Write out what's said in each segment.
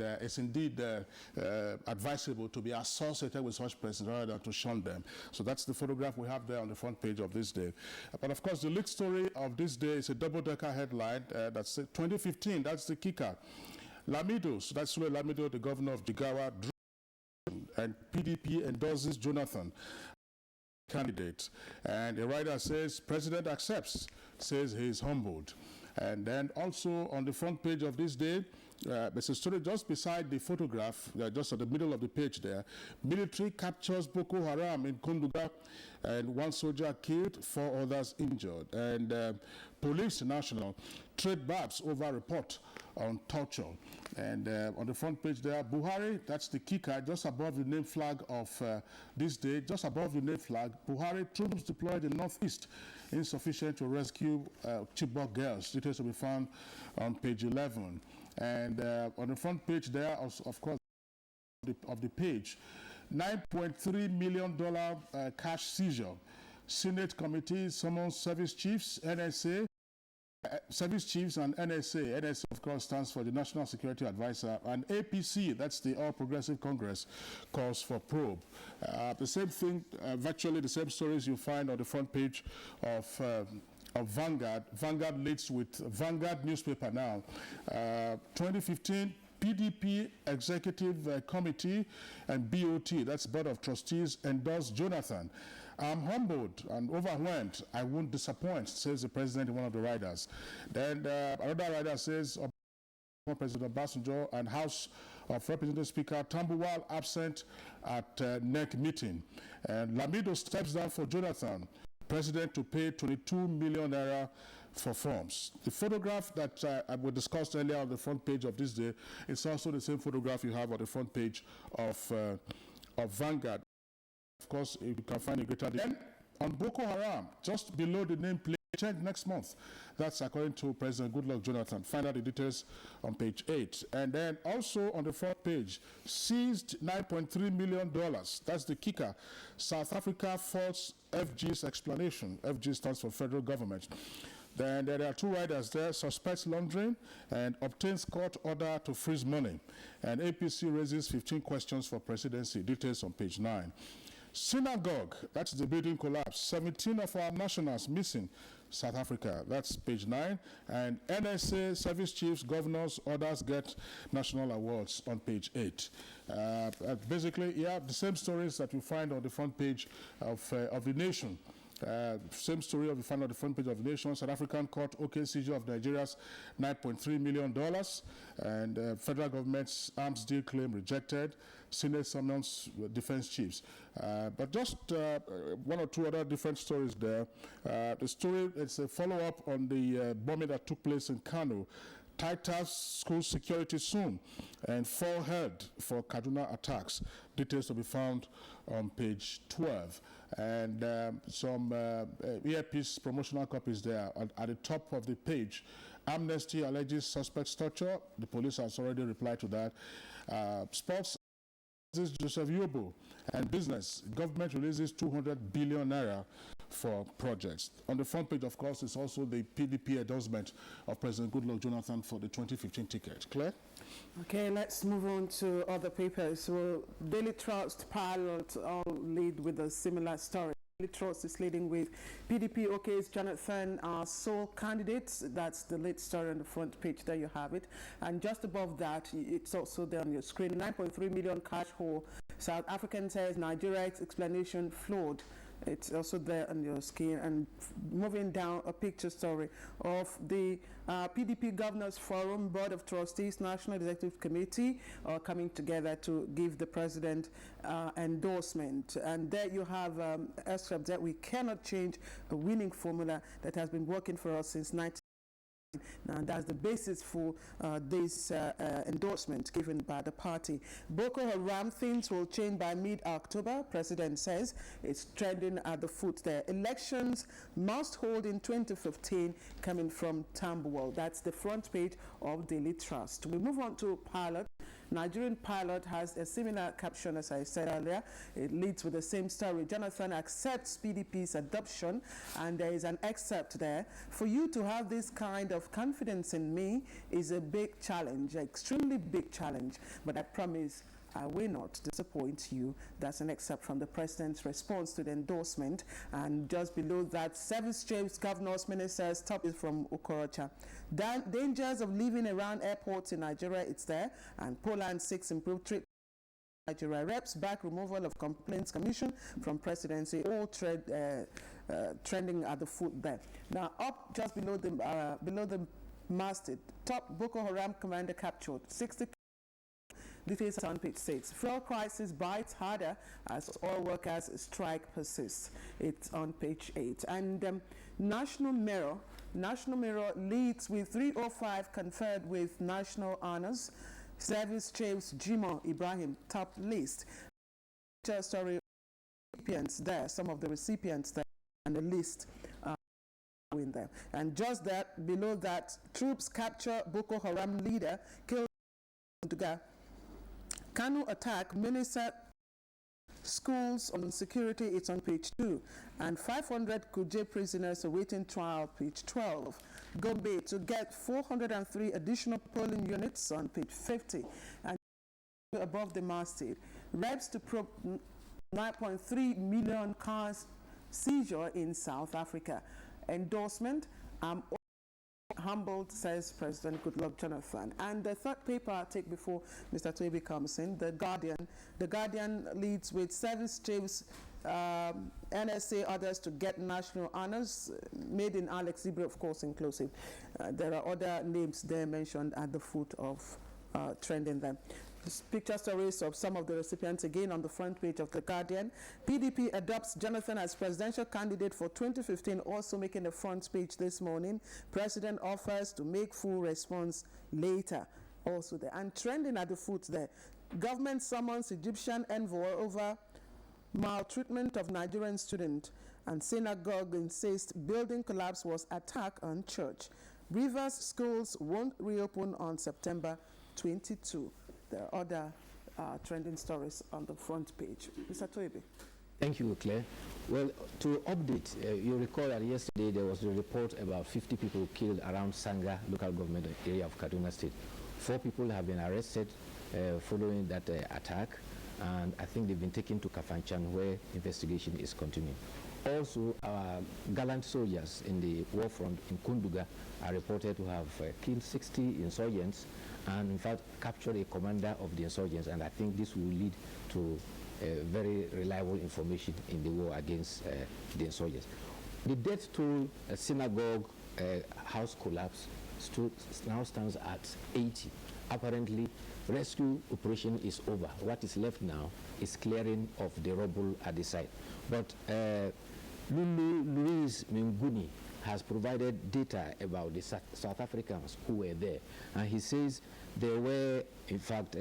and it's indeed advisable to be associated with such persons rather than to shun them. So that's the photograph we have there on the front page of this day. But of course, the lead story of this day is a double-decker headline. That's 2015. That's the kicker. Lamido, so that's Sule Lamido, the governor of Jigawa, and PDP endorses Jonathan candidate. And the writer says, President accepts, says he is humbled. And then also on the front page of this day, there's a story just beside the photograph, just at the middle of the page there. Military captures Boko Haram in Kunduga, and 1 soldier killed, 4 others injured. And Police National trade barbs over report on torture. And on the front page there, Buhari, that's the kicker, just above the name flag of this day, just above the name flag, Buhari, troops deployed in Northeast, insufficient to rescue Chibok girls. Details will be found on page 11. And on the front page there, of course, of the page, $9.3 million cash seizure. Senate committee summons service chiefs, NSA, service chiefs and NSA. NSA, of course, stands for the National Security Advisor, and APC, that's the All Progressive Congress, calls for probe. The same thing, virtually the same stories you find on the front page of Vanguard. Vanguard leads with Vanguard newspaper now. 2015 PDP Executive Committee and BOT, that's Board of Trustees, endorsed Jonathan. I'm humbled and overwhelmed. I won't disappoint, says the president in one of the riders. Then another rider says, President Obasanjo and House of Representatives Speaker Tambuwal absent at NEC meeting. And Lamido steps down for Jonathan. President to pay 22 million naira for forms. The photograph that we discussed earlier on the front page of this day is also the same photograph you have on the front page of Vanguard. Of course, you can find a greater. Then on Boko Haram, just below the nameplate, change next month. That's according to President Goodluck Jonathan. Find out the details on page 8. And then also on the front page, seized $9.3 million. That's the kicker. South Africa faults FG's explanation. FG stands for federal government. Then there are 2 riders there, suspects laundering and obtains court order to freeze money. And APC raises 15 questions for presidency. Details on page 9. Synagogue, that's the building collapse. 17 of our nationals missing. South Africa, that's page 9. And NSA, service chiefs, governors, others get national awards on page 8. Basically, yeah, the same stories that you find on the front page of The Nation. Same story of the find on the front page of The Nation. South African court, OK seizure of Nigeria's $9.3 million. And federal government's arms deal claim rejected. Senate summons defense chiefs. But just 1 or 2 other different stories there. The story, it's a follow-up on the bombing that took place in Kano. Tighter school security soon, and 4 held for Kaduna attacks. Details to be found on page 12. And some earpiece promotional copies there at the top of the page. Amnesty alleges suspects torture. The police has already replied to that. Sports, Joseph Yobo, and business. Government releases 200 billion naira for projects. On the front page, of course, is also the PDP endorsement of President Goodluck Jonathan for the 2015 ticket. Claire? Okay, let's move on to other papers. Well, Daily Trust, Pilot all lead with a similar story. Daily Trust is leading with PDP OK's Jonathan, our sole candidates. That's the lead story on the front page. There you have it. And just above that, it's also there on your screen. 9.3 million cash haul. South African says Nigeria's explanation flawed. It's also there on your screen. And moving down, a picture story of the PDP Governors Forum, Board of Trustees, National Executive Committee coming together to give the president endorsement. And there you have excerpts that we cannot change, a winning formula that has been working for us since 19. Now, that's the basis for this endorsement given by the party. Boko Haram, things will change by mid-October, President says. It's trending at the foot there. Elections must hold in 2015, coming from Tambuwal. That's the front page of Daily Trust. We move on to Pilot. Nigerian pilot has a similar caption as I said earlier. It leads with the same story. Jonathan accepts PDP's adoption, and there is an excerpt there. For you to have this kind of confidence in me is a big challenge, extremely big challenge, but I promise I will not disappoint you. That's an excerpt from the president's response to the endorsement. And just below that, Service Chiefs Governors Ministers, top is from Okorocha. Dangers of living around airports in Nigeria, it's there. And Poland seeks improved treatment. Nigeria reps back removal of complaints commission from presidency, all trending at the foot there. Now up just below the masthead, top Boko Haram commander captured, 60. Details on page 6. Fuel crisis bites harder as oil workers' strike persists. It's on page 8. And National Mirror leads with 305 conferred with national honors. Service Chiefs Jimoh Ibrahim top list. Story recipients there, some of the recipients there, and the list in there. And just that below that, troops capture Boko Haram leader, killed Kanu attack, Minister schools on security, it's on page 2. And 500 Kuje prisoners awaiting trial, page 12. Gombe to get 403 additional polling units on page 50. And above the masthead, reps to probe 9.3 million cars seizure in South Africa. Endorsement, humbled, says President Goodluck Jonathan. And the third paper I'll take before Mr. Toby comes in, The Guardian. The Guardian leads with Service Chiefs, NSA, others to get national honors, made in Alex Zibre, of course, inclusive. There are other names there mentioned at the foot of trending them. Picture stories of some of the recipients again on the front page of The Guardian. PDP adopts Jonathan as presidential candidate for 2015, also making the front page this morning. President offers to make full response later, also there. And trending at the foot there, government summons Egyptian envoy over maltreatment of Nigerian student, and synagogue insists building collapse was attack on church. Rivers schools won't reopen on September 22. There are other trending stories on the front page. Mr. Toebe. Thank you, Claire. Well, to update, you recall that yesterday there was a report about 50 people killed around Sanga local government area of Kaduna State. 4 people have been arrested following that attack, and I think they've been taken to Kafanchan where investigation is continuing. Also, our gallant soldiers in the war front in Kunduga are reported to have killed 60 insurgents and in fact captured a commander of the insurgents, and I think this will lead to very reliable information in the war against the insurgents. The death toll synagogue house collapse now stands at 80. Apparently, rescue operation is over. What is left now is clearing of the rubble at the site. But Lulu Louise Minguni has provided data about the South Africans who were there. And he says there were, in fact,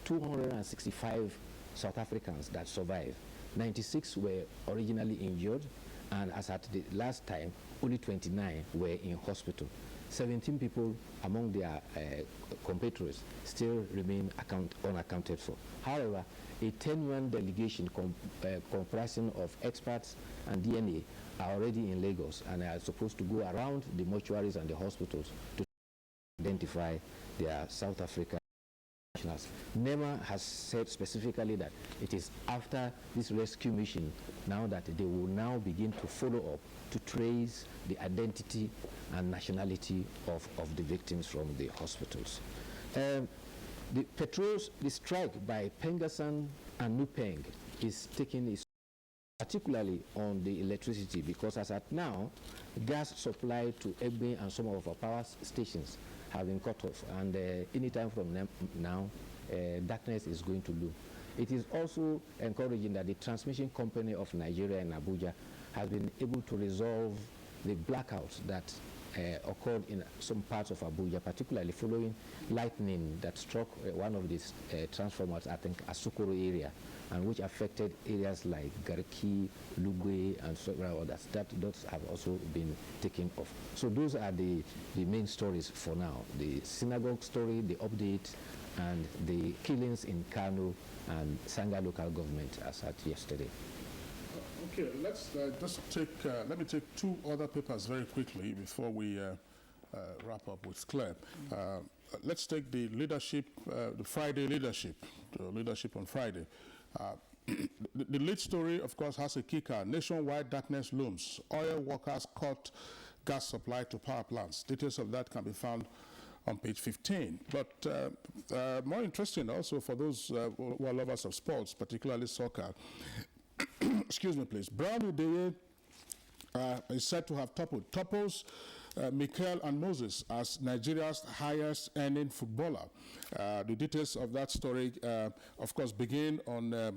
265 South Africans that survived. 96 were originally injured, and as at the last time, only 29 were in hospital. 17 people among their compatriots still remain unaccounted for. However, a 10-man delegation comprising of experts and DNA are already in Lagos and are supposed to go around the mortuaries and the hospitals to identify their South African nationals. NEMA has said specifically that it is after this rescue mission now that they will now begin to follow up to trace the identity and nationality of the victims from the hospitals. The strike by Pengassan and Nupeng is taking its particularly on the electricity, because as at now, gas supply to Egbe and some of our power stations have been cut off, and anytime from now, darkness is going to loom. It is also encouraging that the transmission company of Nigeria in Abuja has been able to resolve the blackouts that occurred in some parts of Abuja, particularly following lightning that struck one of these transformers, I think, Asukoro area, and which affected areas like Garki, Lugwe, and several others. Those have also been taken off. So those are the main stories for now. The synagogue story, the update, and the killings in Kano and Sanga local government as at yesterday. Okay, let's just take, let me take two other papers very quickly before we wrap up with Claire. Let's take the leadership, the Friday leadership, the leadership on Friday. The lead story, of course, has a kicker. Nationwide darkness looms. Oil workers cut gas supply to power plants. Details of that can be found on page 15. But more interesting also for those who are lovers of sports, particularly soccer. Excuse me, please. Brown Udeye is said to have topples Mikel and Moses as Nigeria's highest earning footballer. The details of that story, of course, begin on the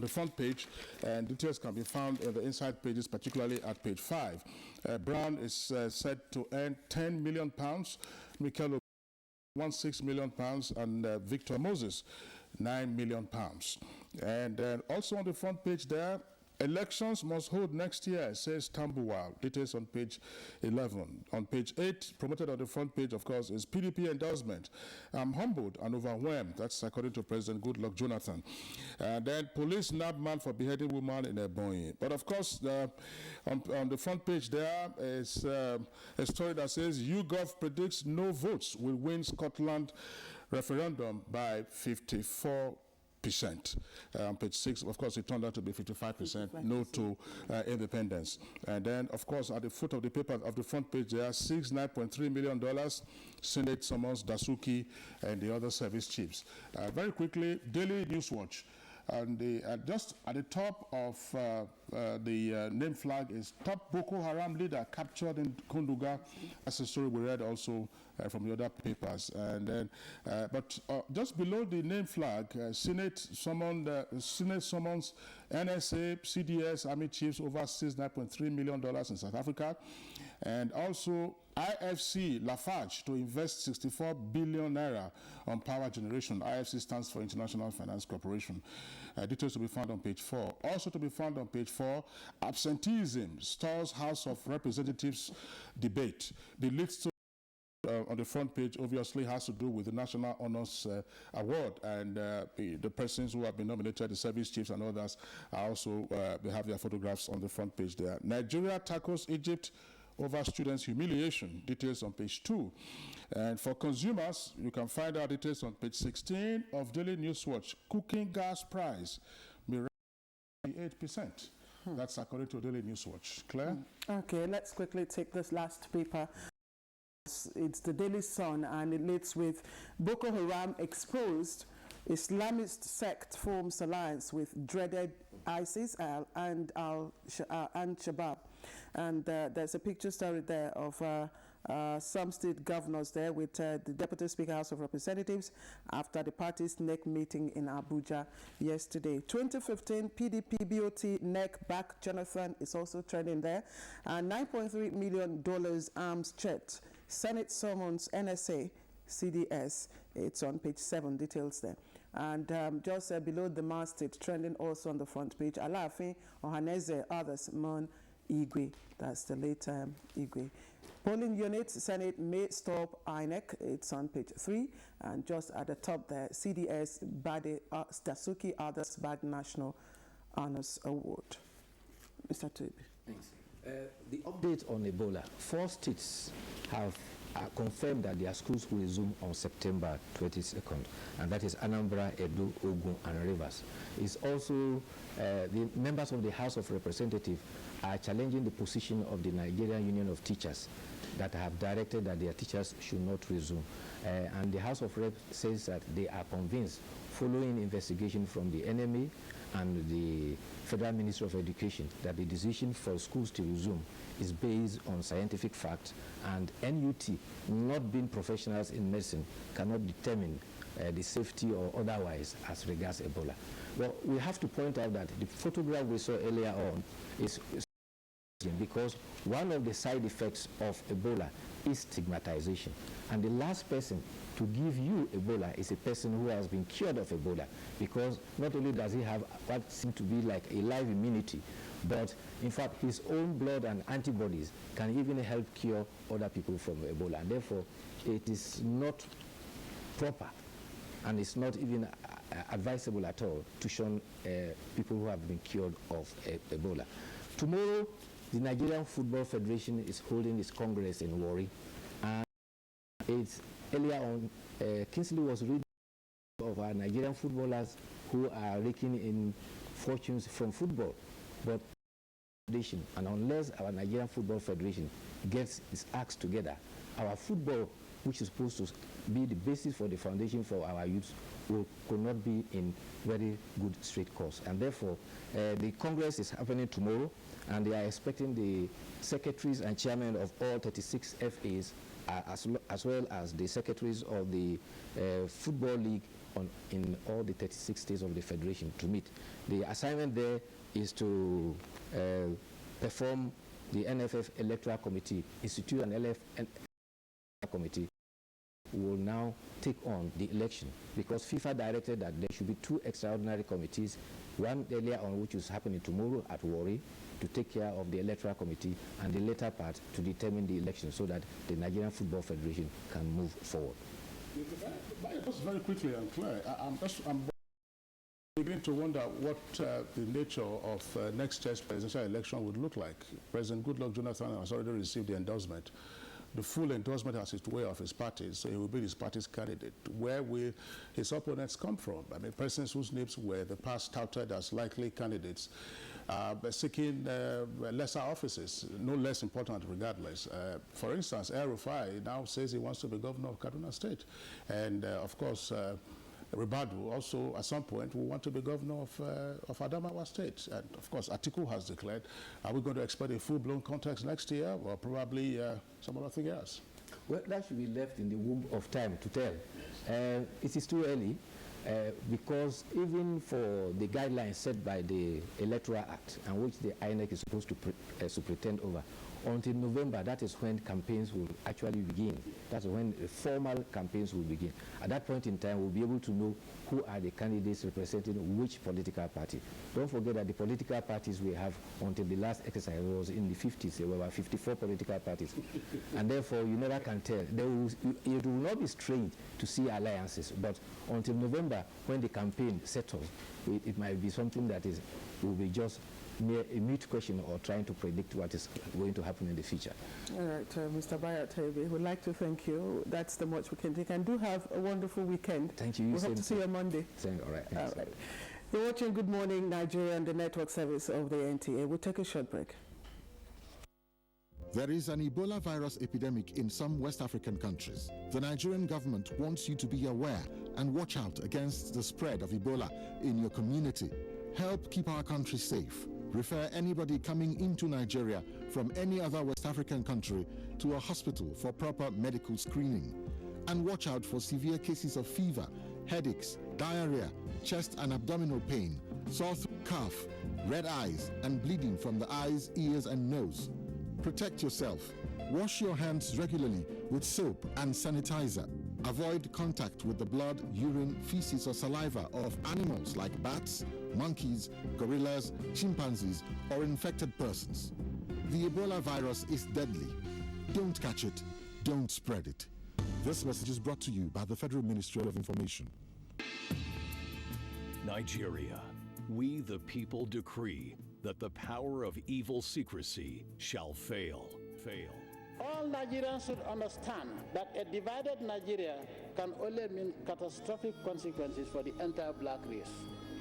front page, and details can be found in the inside pages, particularly at page 5. Brown is said to earn £10 million. Mikel £16 million, and Victor Moses £9 million. And also on the front page there, elections must hold next year, says Tambuwal. Details on page 11. On page 8, promoted on the front page, of course, is PDP endorsement. I'm humbled and overwhelmed. That's according to President Goodluck Jonathan. And then police nab man for beheading woman in Ebonyi. But of course, on the front page there is a story that says YouGov predicts no votes will win Scotland referendum by 54%. On page 6, of course, it turned out to be 55% no to independence. And then, of course, at the foot of the paper, of the front page, there are $9.3 million. Senate summons Dasuki and the other service chiefs. Very quickly, Daily Newswatch. And just at the top of the name flag is top Boko Haram leader captured in Kunduga. That's a story we read also from the other papers. And then, but just below the name flag, Senate summons NSA, CDS, Army chiefs overseas $9.3 million in South Africa. And also IFC Lafarge to invest 64 billion naira on power generation. IFC stands for International Finance Corporation. Details to be found on page 4. Also to be found on page 4, absenteeism stalls House of Representatives debate. The lead story on the front page obviously has to do with the National Honors Award, and the persons who have been nominated, the service chiefs and others, are also, they have their photographs on the front page there. Nigeria tackles Egypt over students' humiliation. Details on page 2. And for consumers, you can find out details on page 16 of Daily Newswatch. Cooking gas price may rise 8%. That's according to Daily Newswatch. Claire? Okay, let's quickly take this last paper. It's the Daily Sun, and it leads with Boko Haram exposed. Islamist sect forms alliance with dreaded ISIS and Al-Shabaab. And there's a picture story there of some state governors there with the Deputy Speaker, House of Representatives, after the party's NEC meeting in Abuja yesterday. 2015 PDP BOT NEC back Jonathan is also trending there. $9.3 million arms check. Senate summons NSA, CDS. It's on page 7, details there. And just below the masthead, trending also on the front page, Alaafin, Ohaneze, others, Mon Igwe. That's the late Igwe. Polling units, Senate may stop INEC. It's on page 3. And just at the top there, CDS, Bade, Dasuki, others, Bad National Honors Award. Mr. Tuibi. Thanks. The update on Ebola. 4 states have confirmed that their schools will resume on September 22nd, and that is Anambra, Edo, Ogun, and Rivers. It's also the members of the House of Representatives are challenging the position of the Nigerian Union of Teachers that have directed that their teachers should not resume. And the House of Reps says that they are convinced, following investigation from the NMA and the Federal Ministry of Education, that the decision for schools to resume is based on scientific facts, and NUT, not being professionals in medicine, cannot determine the safety or otherwise as regards Ebola. Well, we have to point out that the photograph we saw earlier on is because one of the side effects of Ebola is stigmatization. And the last person to give you Ebola is a person who has been cured of Ebola, because not only does he have what seems to be like a live immunity, but in fact his own blood and antibodies can even help cure other people from Ebola. And therefore, it is not proper, and it's not even advisable at all to shun people who have been cured of Ebola. Tomorrow, the Nigerian Football Federation is holding its Congress in Warri, and it's earlier on, Kingsley was reading of our Nigerian footballers who are raking in fortunes from football, but and unless our Nigerian Football Federation gets its acts together, our football, which is supposed to be the basis for the foundation for our youth, could not be in very good straight course. And therefore, the Congress is happening tomorrow, and they are expecting the secretaries and chairmen of all 36 FAs, as well as the secretaries of the Football League in all the 36 states of the Federation to meet. The assignment there is to perform the NFF Electoral Committee, institute an Electoral Committee who will now take on the election, because FIFA directed that there should be 2 extraordinary committees, one earlier on which is happening tomorrow at Warri to take care of the Electoral Committee, and the later part to determine the election so that the Nigerian Football Federation can move forward. Just very quickly and clear, I'm beginning to wonder what the nature of next year's presidential election would look like. President Goodluck Jonathan has already received the endorsement. The full endorsement has its way of his party, so he will be his party's candidate. Where will his opponents come from? I mean, presidents whose names were the past touted as likely candidates, seeking lesser offices, no less important regardless. For instance, El-Rufai now says he wants to be governor of Kaduna State. And of course, Ribadu also at some point will want to be governor of Adamawa State. And of course, Atiku has declared, are we going to expect a full-blown contest next year, or probably some other thing else? Well, that should be left in the womb of time to tell. It is too early, because even for the guidelines set by the Electoral Act, and which the INEC is supposed to pretend over, until November, that is when campaigns will actually begin. That's when the formal campaigns will begin. At that point in time, we'll be able to know who are the candidates representing which political party. Don't forget that the political parties we have until the last exercise was in the 50s. There were about 54 political parties. And therefore, you never can tell. It will not be strange to see alliances, but until November, when the campaign settles, it might be something that will be just mere a mute question or trying to predict what is going to happen in the future. All right, Mr. Bayat, we'd like to thank you. That's the much we can take. And do have a wonderful weekend. Thank you. We hope to see you on Monday. All right. Thanks. All right. You're watching Good Morning Nigeria and the network service of the NTA. We'll take a short break. There is an Ebola virus epidemic in some West African countries. The Nigerian government wants you to be aware and watch out against the spread of Ebola in your community. Help keep our country safe. Refer anybody coming into Nigeria from any other West African country to a hospital for proper medical screening. And watch out for severe cases of fever, headaches, diarrhea, chest and abdominal pain, sore throat, cough, red eyes, and bleeding from the eyes, ears, and nose. Protect yourself. Wash your hands regularly with soap and sanitizer. Avoid contact with the blood, urine, feces, or saliva of animals like bats, monkeys, gorillas, chimpanzees, or infected persons. The Ebola virus is deadly. Don't catch it. Don't spread it. This message is brought to you by the Federal Ministry of Information. Nigeria, we the people decree that the power of evil secrecy shall fail. All Nigerians should understand that a divided Nigeria can only mean catastrophic consequences for the entire black race.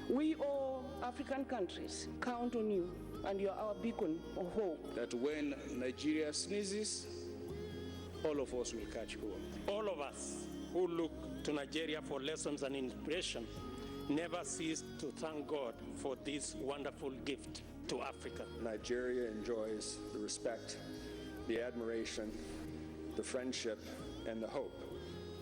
We all African countries count on you, and you're our beacon of hope. That when Nigeria sneezes, all of us will catch hold. All of us who look to Nigeria for lessons and inspiration never cease to thank God for this wonderful gift to Africa. Nigeria enjoys the respect, the admiration, the friendship, and the hope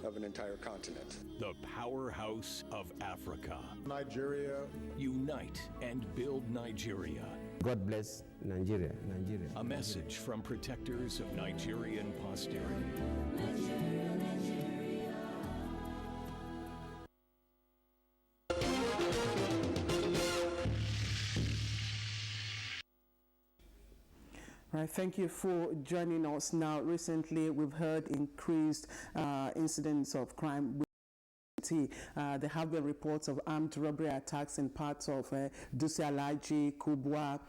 of an entire continent. The powerhouse of Africa. Nigeria. Unite and build Nigeria. God bless Nigeria. A message from protectors of Nigerian posterity. Right, thank you for joining us. Now, recently we've heard increased incidents of crime FCT. There have been reports of armed robbery attacks in parts of Dutse Alaji, Kubwa,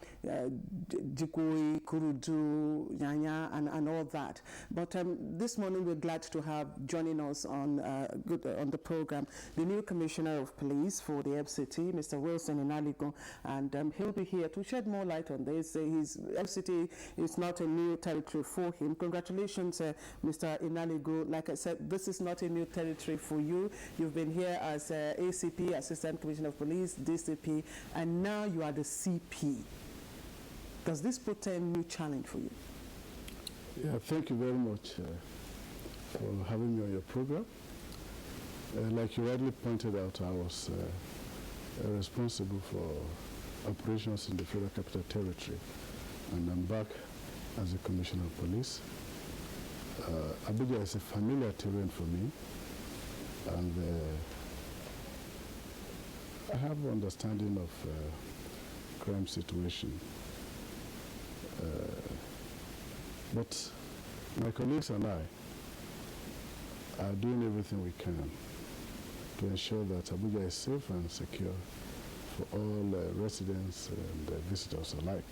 Jikoi, Kurudu, Nyanya, and all that. But this morning we're glad to have joining us on the program the new Commissioner of Police for the FCT, Mr. Wilson Inaligo, and he'll be here to shed more light on this. His FCT is not a new territory for him. Congratulations, Mr. Inaligo. Like I said, this is not a new territory for you. You've been here as ACP, Assistant Commissioner of Police, DCP, and now you are the CP. Does this put a new challenge for you? Yeah, thank you very much for having me on your program. Like you rightly pointed out, I was responsible for operations in the Federal Capital Territory, and I'm back as a Commissioner of Police. Abuja is a familiar terrain for me, and I have an understanding of crime situation. But my colleagues and I are doing everything we can to ensure that Abuja is safe and secure for all residents and visitors alike,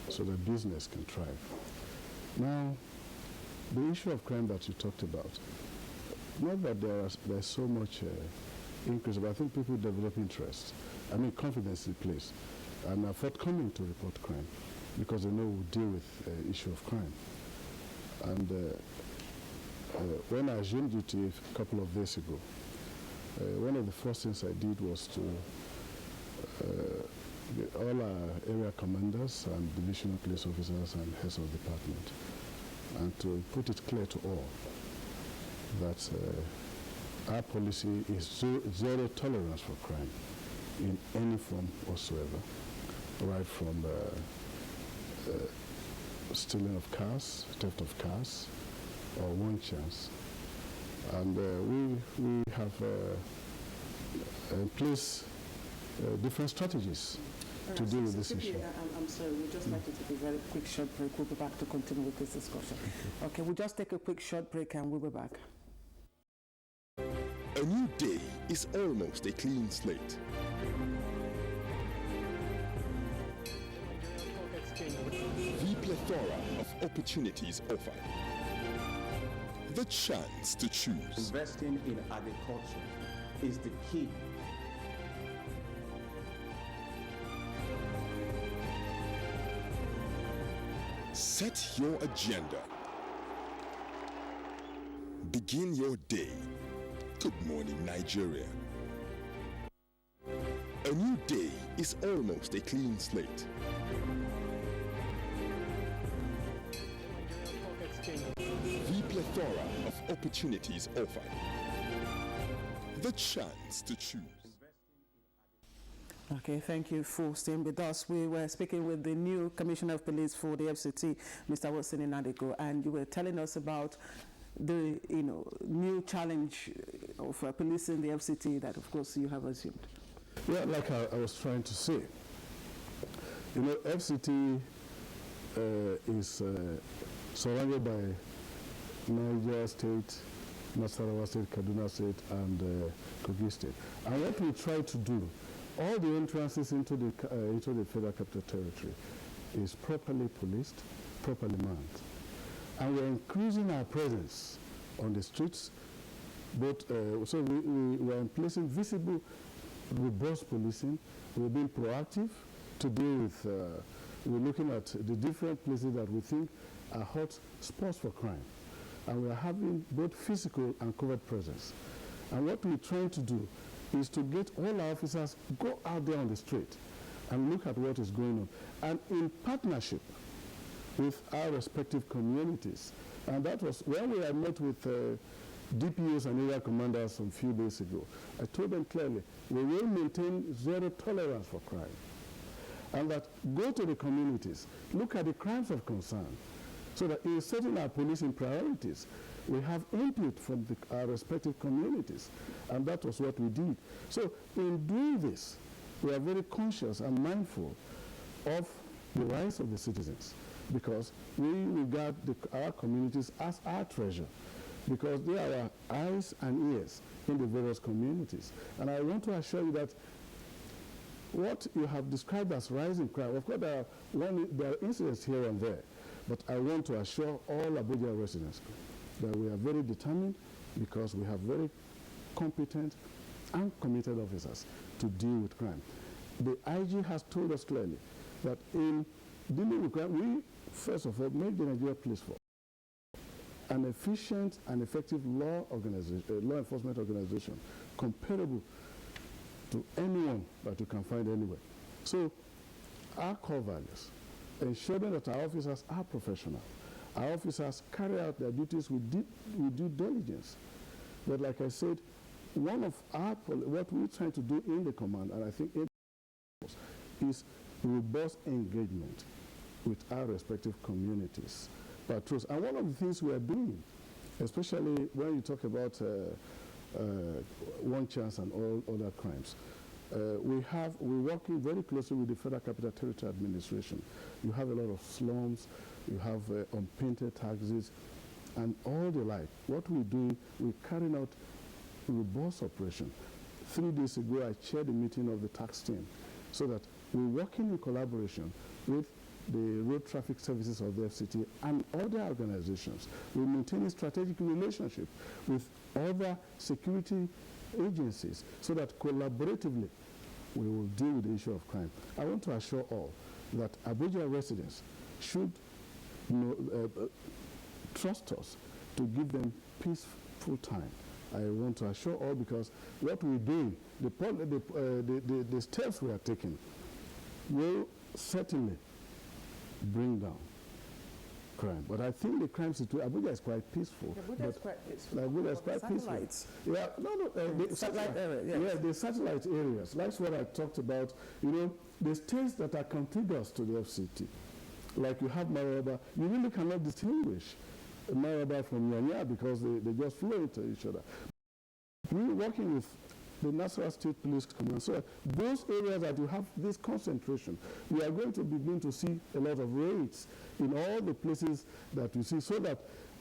so that business can thrive. Now, the issue of crime that you talked about, not that there's so much increase, but I think people develop interest. I mean, confidence in place, and are forthcoming to report crime because they know we deal with the issue of crime. And when I assumed duty a couple of days ago, one of the first things I did was to get all our area commanders and divisional police officers and heads of department, and to put it clear to all that our policy is zero tolerance for crime in any form whatsoever, right from stealing of cars, theft of cars, or one chance. And we have in place different strategies to deal with this issue. I'm sorry, we'd just like to take a very quick short break. We'll be back to continue with this discussion. Okay, we'll just take a quick short break and we'll be back. A new day is almost a clean slate. The plethora of opportunities offered. The chance to choose. Investing in agriculture is the key. Set your agenda. Begin your day. Good morning, Nigeria. A new day is almost a clean slate. The plethora of opportunities offered. The chance to choose. Okay, thank you for staying with us. We were speaking with the new Commissioner of Police for the FCT, Mr. Wilson Inaligo, and you were telling us about the new challenge of policing the FCT that, of course, you have assumed. Yeah, like I was trying to say, FCT is surrounded by Niger State, Nasarawa State, Kaduna State, and Kogi State. And what we try to do, all the entrances into the Federal Capital Territory is properly policed, properly manned. And we're increasing our presence on the streets, but so we are placing visible, robust policing. We're being proactive to deal with, we're looking at the different places that we think are hot spots for crime. And we're having both physical and covert presence. And what we're trying to do is to get all our officers go out there on the street and look at what is going on. And in partnership with our respective communities. And that was when we had met with DPOs and area commanders a few days ago. I told them clearly, we will maintain zero tolerance for crime. And that go to the communities, look at the crimes of concern, so that in setting our policing priorities, we have input from our respective communities. And that was what we did. So in doing this, we are very conscious and mindful of the rights of the citizens, because we regard our communities as our treasure, because they are eyes and ears in the various communities. And I want to assure you that what you have described as rising crime, of course there are incidents here and there, but I want to assure all Abuja residents that we are very determined because we have very competent and committed officers to deal with crime. The IG has told us clearly that in dealing with crime, we first of all make the Nigeria Police Force an efficient and effective law enforcement organization comparable to anyone that you can find anywhere. So our core values, ensuring that our officers are professional, our officers carry out their duties with due diligence. But like I said, one of what we're trying to do in the command, and I think in the force, is robust engagement with our respective communities. Patrols. And one of the things we are doing, especially when you talk about one chance and all other crimes, we're working very closely with the Federal Capital Territory Administration. You have a lot of slums, you have unpainted taxis, and all the like. What we do, we're carrying out robust operation. 3 days ago, I chaired a meeting of the tax team so that we're working in collaboration with the road traffic services of the FCT and other organizations. We're maintaining strategic relationship with other security agencies so that collaboratively we will deal with the issue of crime. I want to assure all that Abuja residents should trust us to give them peaceful time. I want to assure all because what we're doing, the steps we are taking will certainly bring down crime. But I think the crime situation, Abuja is quite peaceful. Abuja is quite peaceful. Abuja is quite peaceful. Yeah, the satellite area. Yes. Yeah, the satellite areas. That's what I talked about. You know, the states that are contiguous to the FCT, like you have Maraba, you really cannot distinguish Maraba from Nyanya because they just flow into each other. We're working with the National State Police Command. So those areas that you have this concentration, we are going to begin to see a lot of raids in all the places that you see so that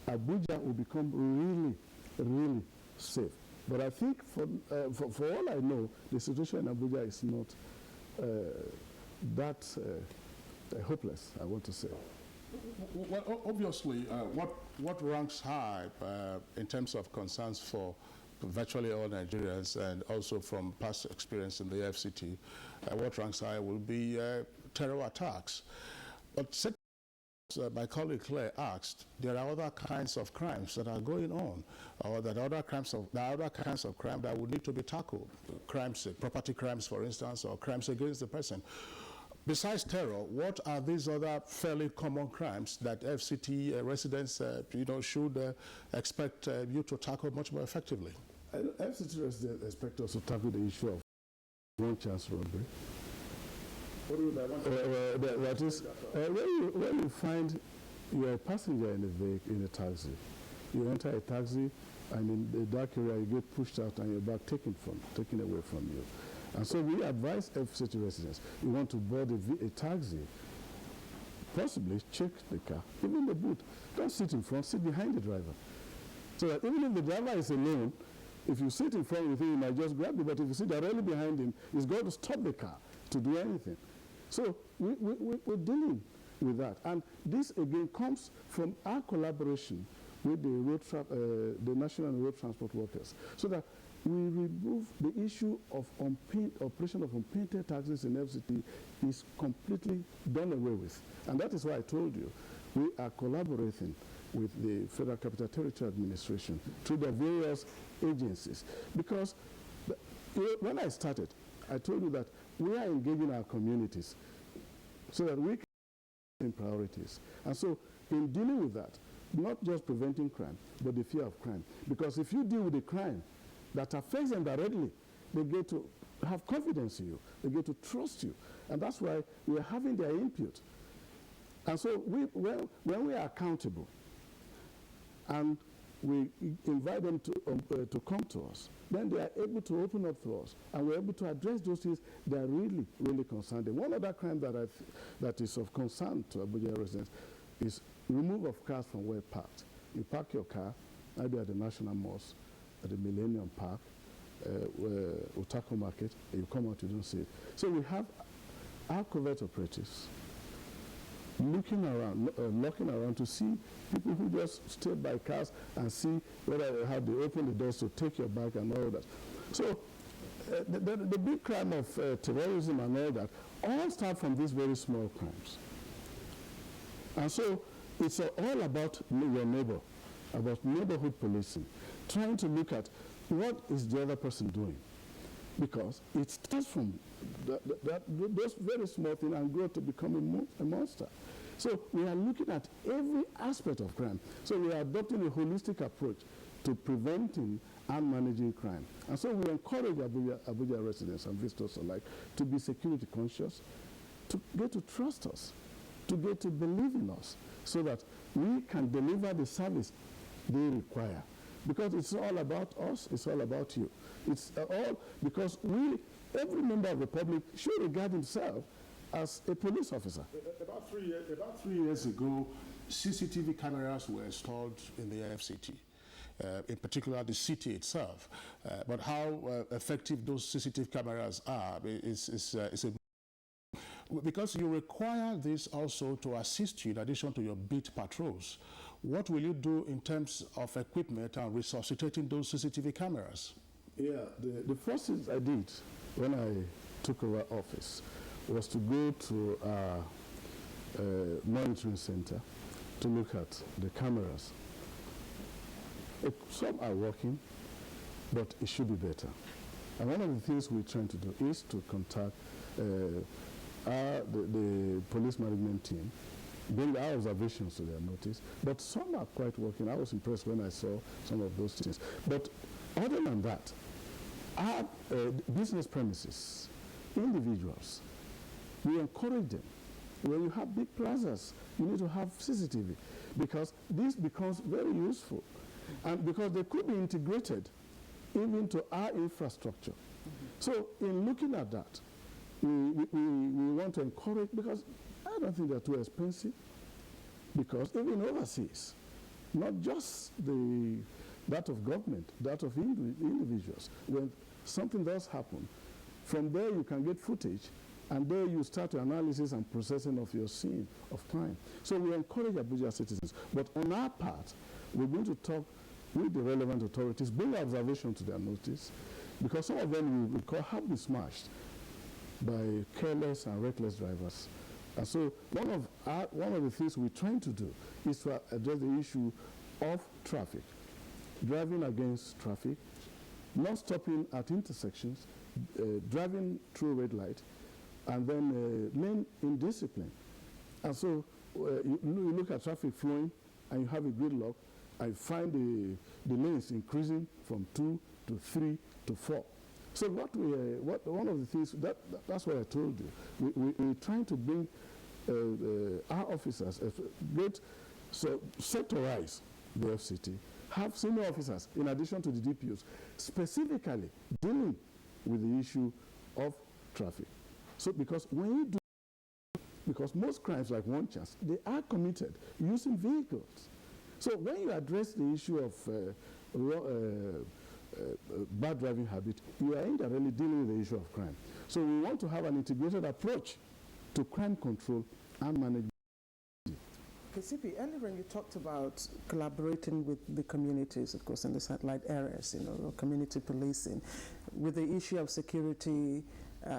Abuja will become really, really safe. But I think for all I know, the situation in Abuja is not that hopeless, I want to say. Well, obviously, what ranks high in terms of concerns for virtually all Nigerians and also from past experience in the FCT, what ranks high will be terror attacks. But my colleague Claire asked, there are other kinds of crimes that are going on, or there are other kinds of crime that would need to be tackled. Crimes, property crimes, for instance, or crimes against the person. Besides terror, what are these other fairly common crimes that FCT residents should expect you to tackle much more effectively? FCT residents expect us to tackle the issue of one chance robbery. What do you mean? That is, when you find you're a passenger in a taxi, you enter a taxi and in the dark area you get pushed out and your bag taken away from you. And so we advise FCT residents, you want to board a taxi, possibly check the car, even the boot. Don't sit in front, sit behind the driver. So that even if the driver is alone, if you sit in front with him, he might just grab you, but if you sit directly behind him, he's going to stop the car to do anything. So we're dealing with that. And this, again, comes from our collaboration with the National Road Transport Workers, so that we remove the issue of operation of unpainted taxis in FCT is completely done away with. And that is why I told you, we are collaborating with the Federal Capital Territory Administration through the various agencies. Because when I started, I told you that we are engaging our communities so that we can in priorities. And so in dealing with that, not just preventing crime, but the fear of crime. Because if you deal with the crime that affects them directly, they get to have confidence in you, they get to trust you. And that's why we're having their input. And so when we are accountable and we invite them to come to us, then they are able to open up to us, and we're able to address those things that are really, really concerned. And one other crime that is of concern to Abuja residents is removal of cars from where parked. You park your car, maybe at the National Mosque, at the Millennium Park, Utako Market, you come out, you don't see it. So we have our covert operatives looking around, looking around to see people who just stay by cars and see whether how they open the doors to take your bag and all that. So the big crime of terrorism and all that all start from these very small crimes. And so it's all about your neighbor, about neighborhood policing, trying to look at what is the other person doing. Because it starts from those very small things and grow to become a monster. So we are looking at every aspect of crime. So we are adopting a holistic approach to preventing and managing crime. And so we encourage Abuja residents and visitors alike to be security conscious, to get to trust us, to get to believe in us, so that we can deliver the service they require. Because it's all about us, it's all about you. It's all because every member of the public should regard himself as a police officer. About three years ago, CCTV cameras were installed in the FCT. In particular the city itself. But how effective those CCTV cameras are is because you require this also to assist you in addition to your beat patrols. What will you do in terms of equipment and resuscitating those CCTV cameras? Yeah, the first thing I did when I took over office was to go to our monitoring center to look at the cameras. Some are working, but it should be better. And one of the things we're trying to do is to contact the police management team, bring our observations to their notice, but some are quite working. I was impressed when I saw some of those things. But other than that, our business premises, individuals, we encourage them. When you have big plazas, you need to have CCTV, because this becomes very useful. And because they could be integrated even to our infrastructure. So in looking at that, we want to encourage, because I don't think they're too expensive, because even overseas, not just that of government, that of individuals, when something does happen, from there you can get footage, and there you start the analysis and processing of your scene of crime. So we encourage Abuja citizens, but on our part, we're going to talk with the relevant authorities, bring observation to their notice, because some of them have been smashed by careless and reckless drivers. And so one of the things we're trying to do is to address the issue of traffic, driving against traffic, not stopping at intersections, driving through red light, and then lane indiscipline. And so you look at traffic flowing and you have a gridlock, I find the lanes increasing from 2 to 3 to 4. So one of the things, that's what I told you. We're trying to bring our officers, sectorize the FCT, have senior officers in addition to the DPOs, specifically dealing with the issue of traffic. So because most crimes like one chance, they are committed using vehicles. So when you address the issue of bad driving habit, you are indirectly dealing with the issue of crime. So we want to have an integrated approach to crime control and management. KCP, earlier when you talked about collaborating with the communities, of course, in the satellite areas, community policing, with the issue of security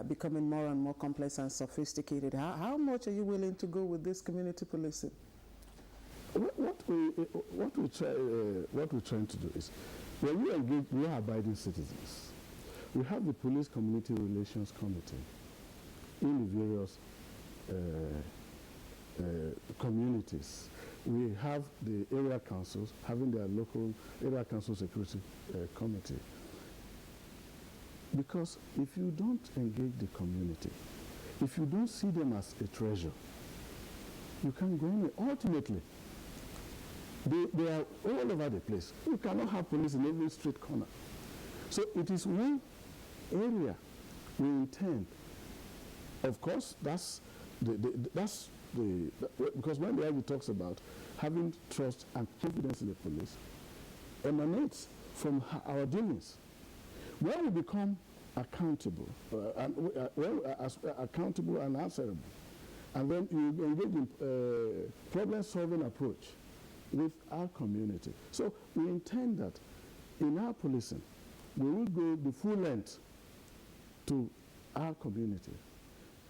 becoming more and more complex and sophisticated, how much are you willing to go with this community policing? What we're trying to do is, when we engage law-abiding citizens, we have the Police Community Relations Committee in the various communities. We have the area councils having their local area council security committee. Because if you don't engage the community, if you don't see them as a treasure, you can't go in. Ultimately, they are all over the place. You cannot have police in every street corner. So it is one area we intend. Of course, because when the IB talks about having trust and confidence in the police, emanates from our dealings. When we become accountable, accountable and answerable, and then you engage in problem-solving approach with our community. So we intend that in our policing, we will go the full length to our community,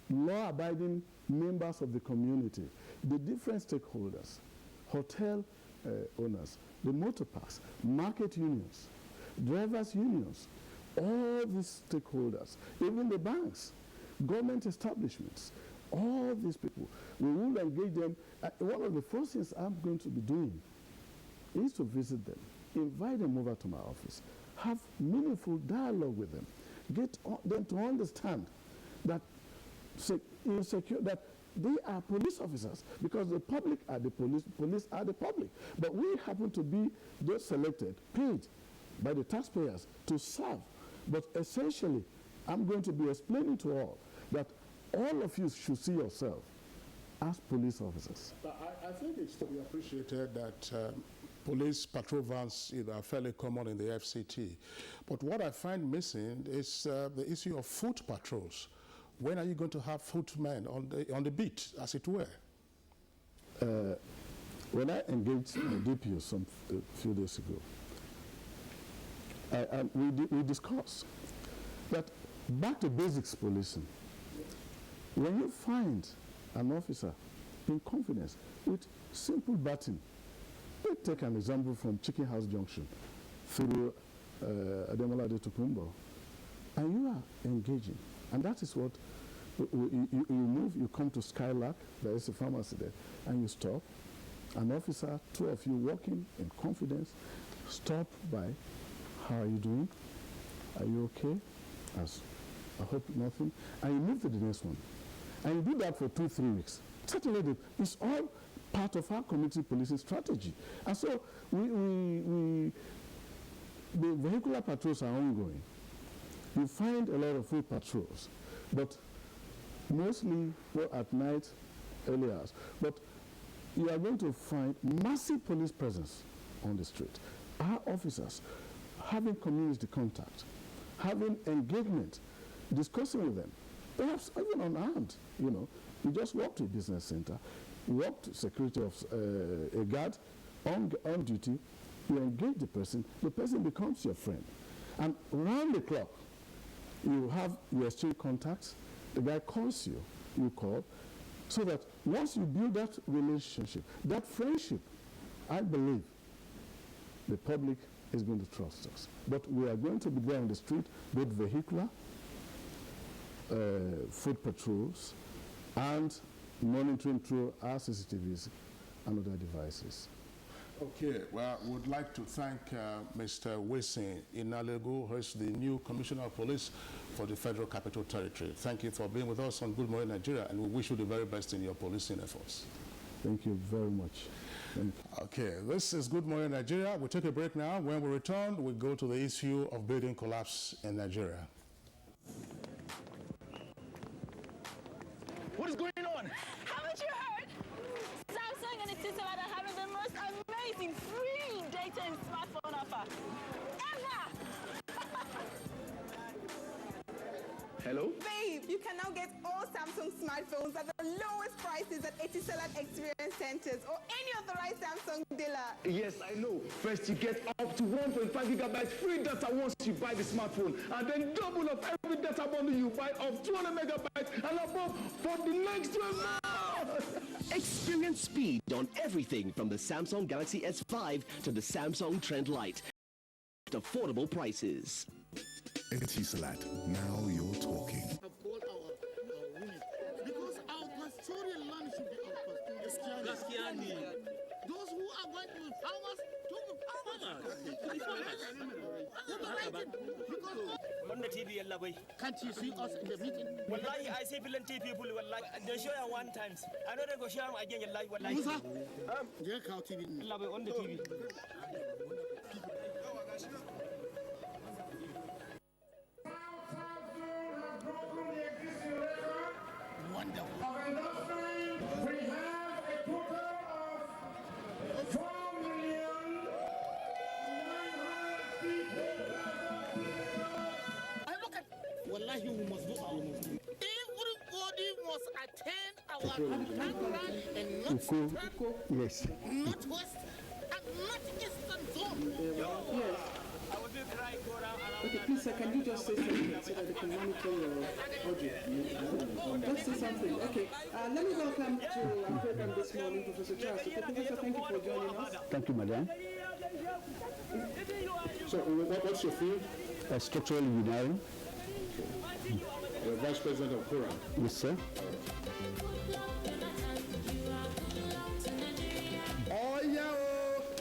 law-abiding members of the community, the different stakeholders, hotel owners, the motor parks, market unions, drivers unions, all these stakeholders, even the banks, government establishments, all these people, we will engage them. One of the first things I'm going to be doing is to visit them, invite them over to my office, have meaningful dialogue with them, get them to understand that that they are police officers, because the public are the police are the public. But we happen to be those selected, paid by the taxpayers to serve. But essentially, I'm going to be explaining to all that all of you should see yourself as police officers. I think it's to be appreciated that police patrol vans are fairly common in the FCT. But what I find missing is the issue of foot patrols. When are you going to have footmen on the beat, as it were? When I engaged the DPO a few days ago, we discussed that back to basics policing. When you find an officer in confidence with simple batting, let's take an example from Chicken House Junction through Ademola Adetukumbo, and you are engaging. And that is what you move, you come to Skylark, there is a pharmacy there, and you stop. An officer, two of you walking in confidence, stop by. How are you doing? Are you okay? I hope nothing. And you move to the next one. And you do that for 2-3 weeks. Certainly, it's all part of our community policing strategy. And so the vehicular patrols are ongoing. You find a lot of foot patrols, but mostly at night, early hours. But you are going to find massive police presence on the street. Our officers having community contact, having engagement, discussing with them, perhaps even unarmed. You just walk to a business center, you walk to security of a guard on duty, you engage the person becomes your friend. And round the clock, you exchange contacts, the guy calls you, you call, so that once you build that relationship, that friendship, I believe the public is going to trust us. But we are going to be there on the street, both vehicular, foot patrols, and monitoring through our CCTVs and other devices. Okay, well, we'd like to thank Mr. Wilson Inalegu, who is the new Commissioner of Police for the Federal Capital Territory. Thank you for being with us on Good Morning Nigeria, and we wish you the very best in your policing efforts. Thank you very much. Okay, this is Good Morning Nigeria. We'll take a break now. When we return, we'll go to the issue of building collapse in Nigeria. What is going on? Haven't you heard? Samsung and Etisalat are having the most amazing free data and smartphone offer ever! Hello? Babe, you can now get all Samsung smartphones at the lowest prices at Etisalat Experience Centers or any authorized Samsung dealer. Yes, I know. First, you get up to 1.5 gigabytes free data once you buy the smartphone, and then double of every data bundle you buy of 200 megabytes and above for the next 12 months. Experience speed on everything from the Samsung Galaxy S5 to the Samsung Trend Lite at affordable prices. Etisalat, now you're talking. Have called our women because our pastoral land should be our pastoral. Those who are going to be farmers, on the TV, can't you see us in the meeting? Wallahi, I see plenty people. Wallahi, they show you one time. I know they go show them again. Wallahi, Musa, TV. On the TV. Wonderful. We have a total of 4,900,000 must go out. Everybody must attend our Tangram and Yes. Northwest and Northeastern zone. Yes. Okay, please, sir, can you just say something so that they can monitor your audio? Just say something. Okay. Let me welcome to our program this morning, Professor Charles. Okay, Professor, thank you for joining us. Thank you, madam. So, what's your field? Structural engineering. You're Vice President of Quran. Yes, sir. Oh, yeah,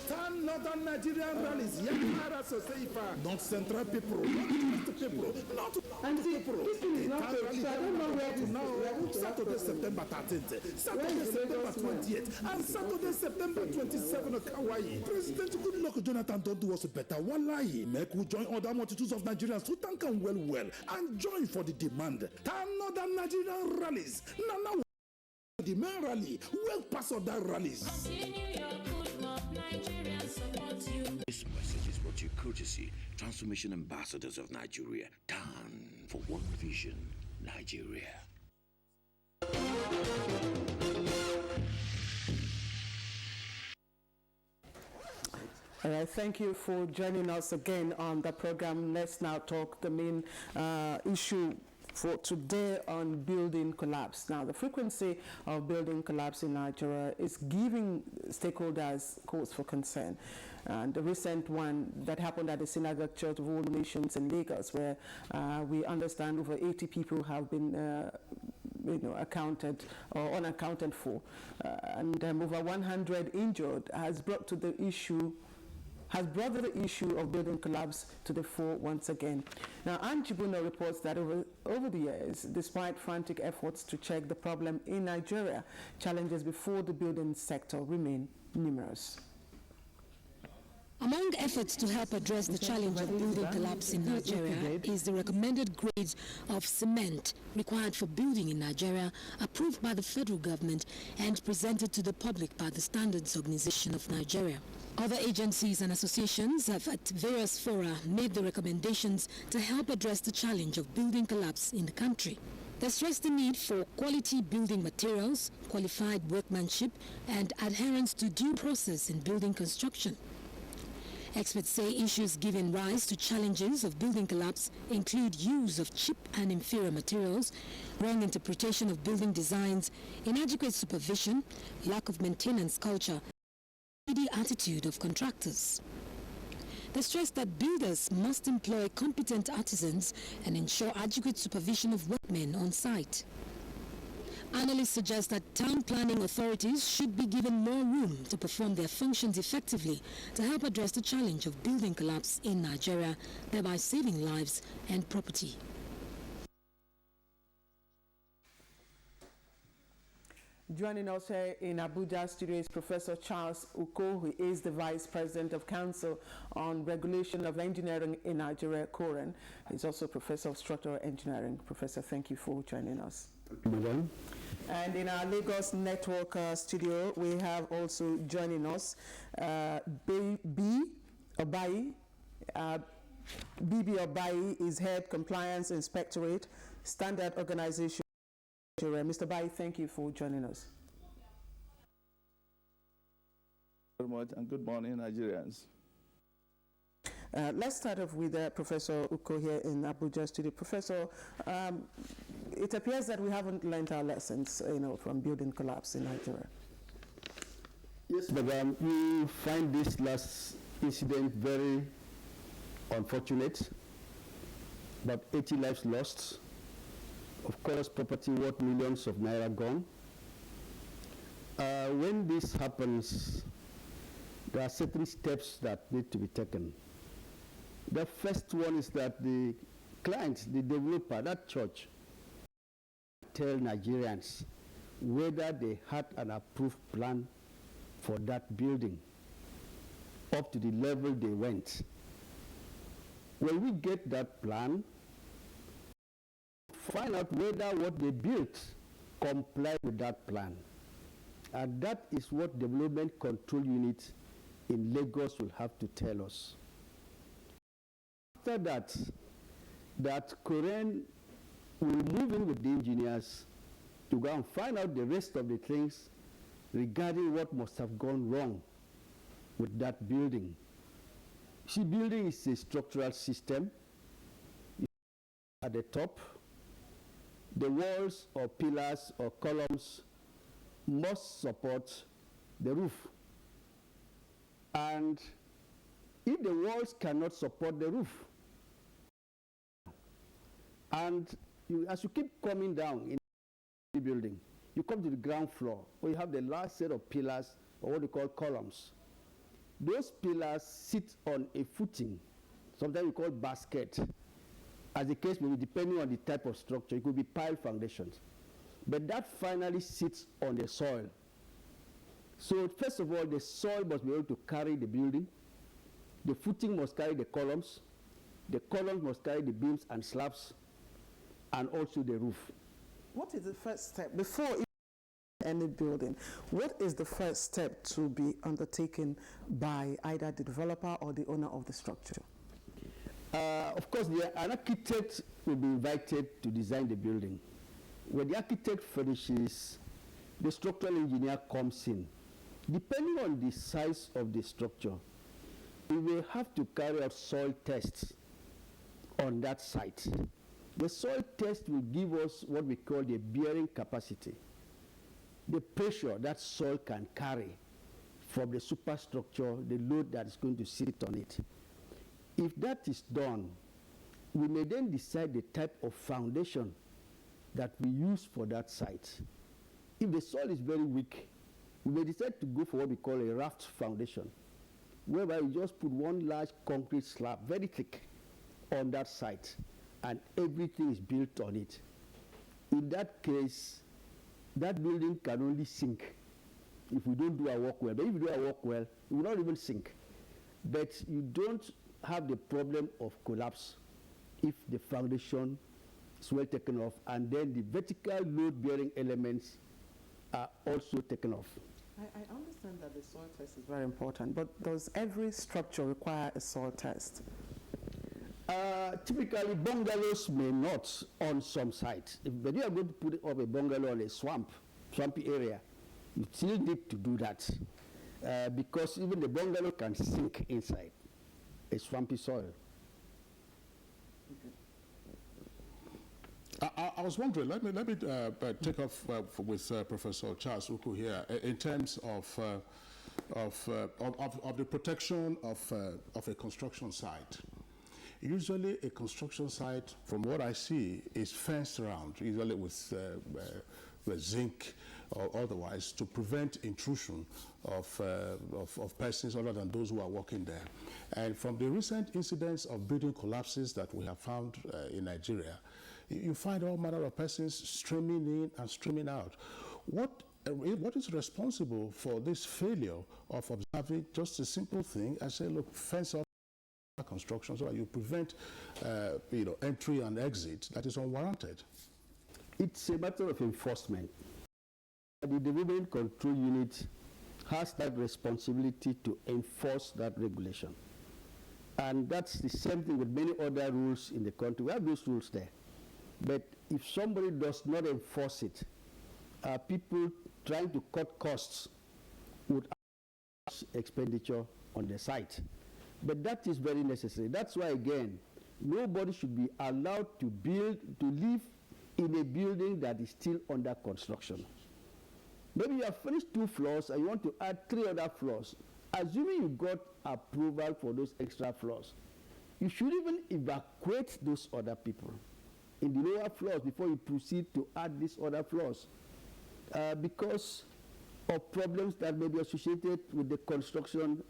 turn Northern Nigerian rallies. Yamara Soseifa. Not central people, not people, not and see, people. this thing is not So I don't know where to now. Saturday, September 13th, Saturday, September 28th, and Saturday, September 27th, Kauai. President Goodluck Jonathan don't do us better. Wallahi, make we join other multitudes of Nigerians to thank him well, and join for the demand. Turn Northern Nigerian rallies. Now, the main rally, well past of that rallies. This message is brought to you courtesy Transformation Ambassadors of Nigeria. Down for One Vision, Nigeria. All right, thank you for joining us again on the program. Let's now talk the main issue for today on building collapse. Now, the frequency of building collapse in Nigeria is giving stakeholders cause for concern. And the recent one that happened at the Synagogue Church of All Nations in Lagos, where we understand over 80 people have been accounted or unaccounted for, and over 100 injured, has brought the issue of building collapse to the fore once again. Now, Anjibuno reports that over the years, despite frantic efforts to check the problem in Nigeria, challenges before the building sector remain numerous. Among efforts to help address the challenge of building collapse in Nigeria is the recommended grade of cement required for building in Nigeria, approved by the federal government and presented to the public by the Standards Organization of Nigeria. Other agencies and associations have at various fora made the recommendations to help address the challenge of building collapse in the country. They stress the need for quality building materials, qualified workmanship, and adherence to due process in building construction. Experts say issues giving rise to challenges of building collapse include use of cheap and inferior materials, wrong interpretation of building designs, inadequate supervision, lack of maintenance culture, and the attitude of contractors. They stress that builders must employ competent artisans and ensure adequate supervision of workmen on site. Analysts suggest that town planning authorities should be given more room to perform their functions effectively to help address the challenge of building collapse in Nigeria, thereby saving lives and property. Joining us here in Abuja studio is Professor Charles Uko, who is the Vice President of Council on Regulation of Engineering in Nigeria, Quran. He's also Professor of Structural Engineering. Professor, thank you for joining us. Madam. And in our Lagos Network studio, we have also joining us B. Obayi. BB Obayi is Head Compliance Inspectorate, Standard Organization. Mr. Obayi, thank you for joining us. Very much, and good morning, Nigerians. Let's start off with Professor Uko here in Abuja studio. Professor, it appears that we haven't learned our lessons, from building collapse in Nigeria. Yes, madam. We find this last incident very unfortunate. About 80 lives lost. Of course, property worth millions of naira gone. When this happens, there are certain steps that need to be taken. The first one is that the client, the developer, that church, tell Nigerians whether they had an approved plan for that building up to the level they went. When we get that plan, find out whether what they built comply with that plan. And that is what Development Control Unit in Lagos will have to tell us. After that, that Quran we'll move in with the engineers to go and find out the rest of the things regarding what must have gone wrong with that building. See, building is a structural system. At the top, the walls or pillars or columns must support the roof. And if the walls cannot support the roof, and as you keep coming down in the building, you come to the ground floor, where you have the last set of pillars, or what we call columns. Those pillars sit on a footing, sometimes we call basket. As the case may be, depending on the type of structure, it could be pile foundations. But that finally sits on the soil. So first of all, the soil must be able to carry the building. The footing must carry the columns must carry the beams and slabs, and also the roof. What is the first step before any building? What is the first step to be undertaken by either the developer or the owner of the structure? Of course, an architect will be invited to design the building. When the architect finishes, the structural engineer comes in. Depending on the size of the structure, we will have to carry out soil tests on that site. The soil test will give us what we call the bearing capacity, the pressure that soil can carry from the superstructure, the load that is going to sit on it. If that is done, we may then decide the type of foundation that we use for that site. If the soil is very weak, we may decide to go for what we call a raft foundation, whereby we just put one large concrete slab, very thick, on that site, and everything is built on it. In that case, that building can only sink if we don't do our work well. But if we do our work well, it will not even sink. But you don't have the problem of collapse if the foundation is well taken off, and then the vertical load-bearing elements are also taken off. I understand that the soil test is very important, but does every structure require a soil test? Typically, bungalows may not on some sites. But you are going to put up a bungalow on a swampy area, you still need to do that because even the bungalow can sink inside a swampy soil. I was wondering, let me take off with Professor Charles Uku here in terms of the protection of a construction site. Usually a construction site, from what I see, is fenced around, usually with zinc or otherwise, to prevent intrusion of persons other than those who are working there. And from the recent incidents of building collapses that we have found in Nigeria, you find all manner of persons streaming in and streaming out. What is responsible for this failure of observing just a simple thing and say, look, fence off construction so that you prevent entry and exit that is unwarranted? It's a matter of enforcement. The Development Control Unit has that responsibility to enforce that regulation. And that's the same thing with many other rules in the country. We have those rules there. But if somebody does not enforce it, people trying to cut costs would have expenditure on the site. But that is very necessary. That's why, again, nobody should be allowed to live in a building that is still under construction. Maybe you have finished 2 floors and you want to add 3 other floors. Assuming you got approval for those extra floors, you should even evacuate those other people in the lower floors before you proceed to add these other floors because of problems that may be associated with the construction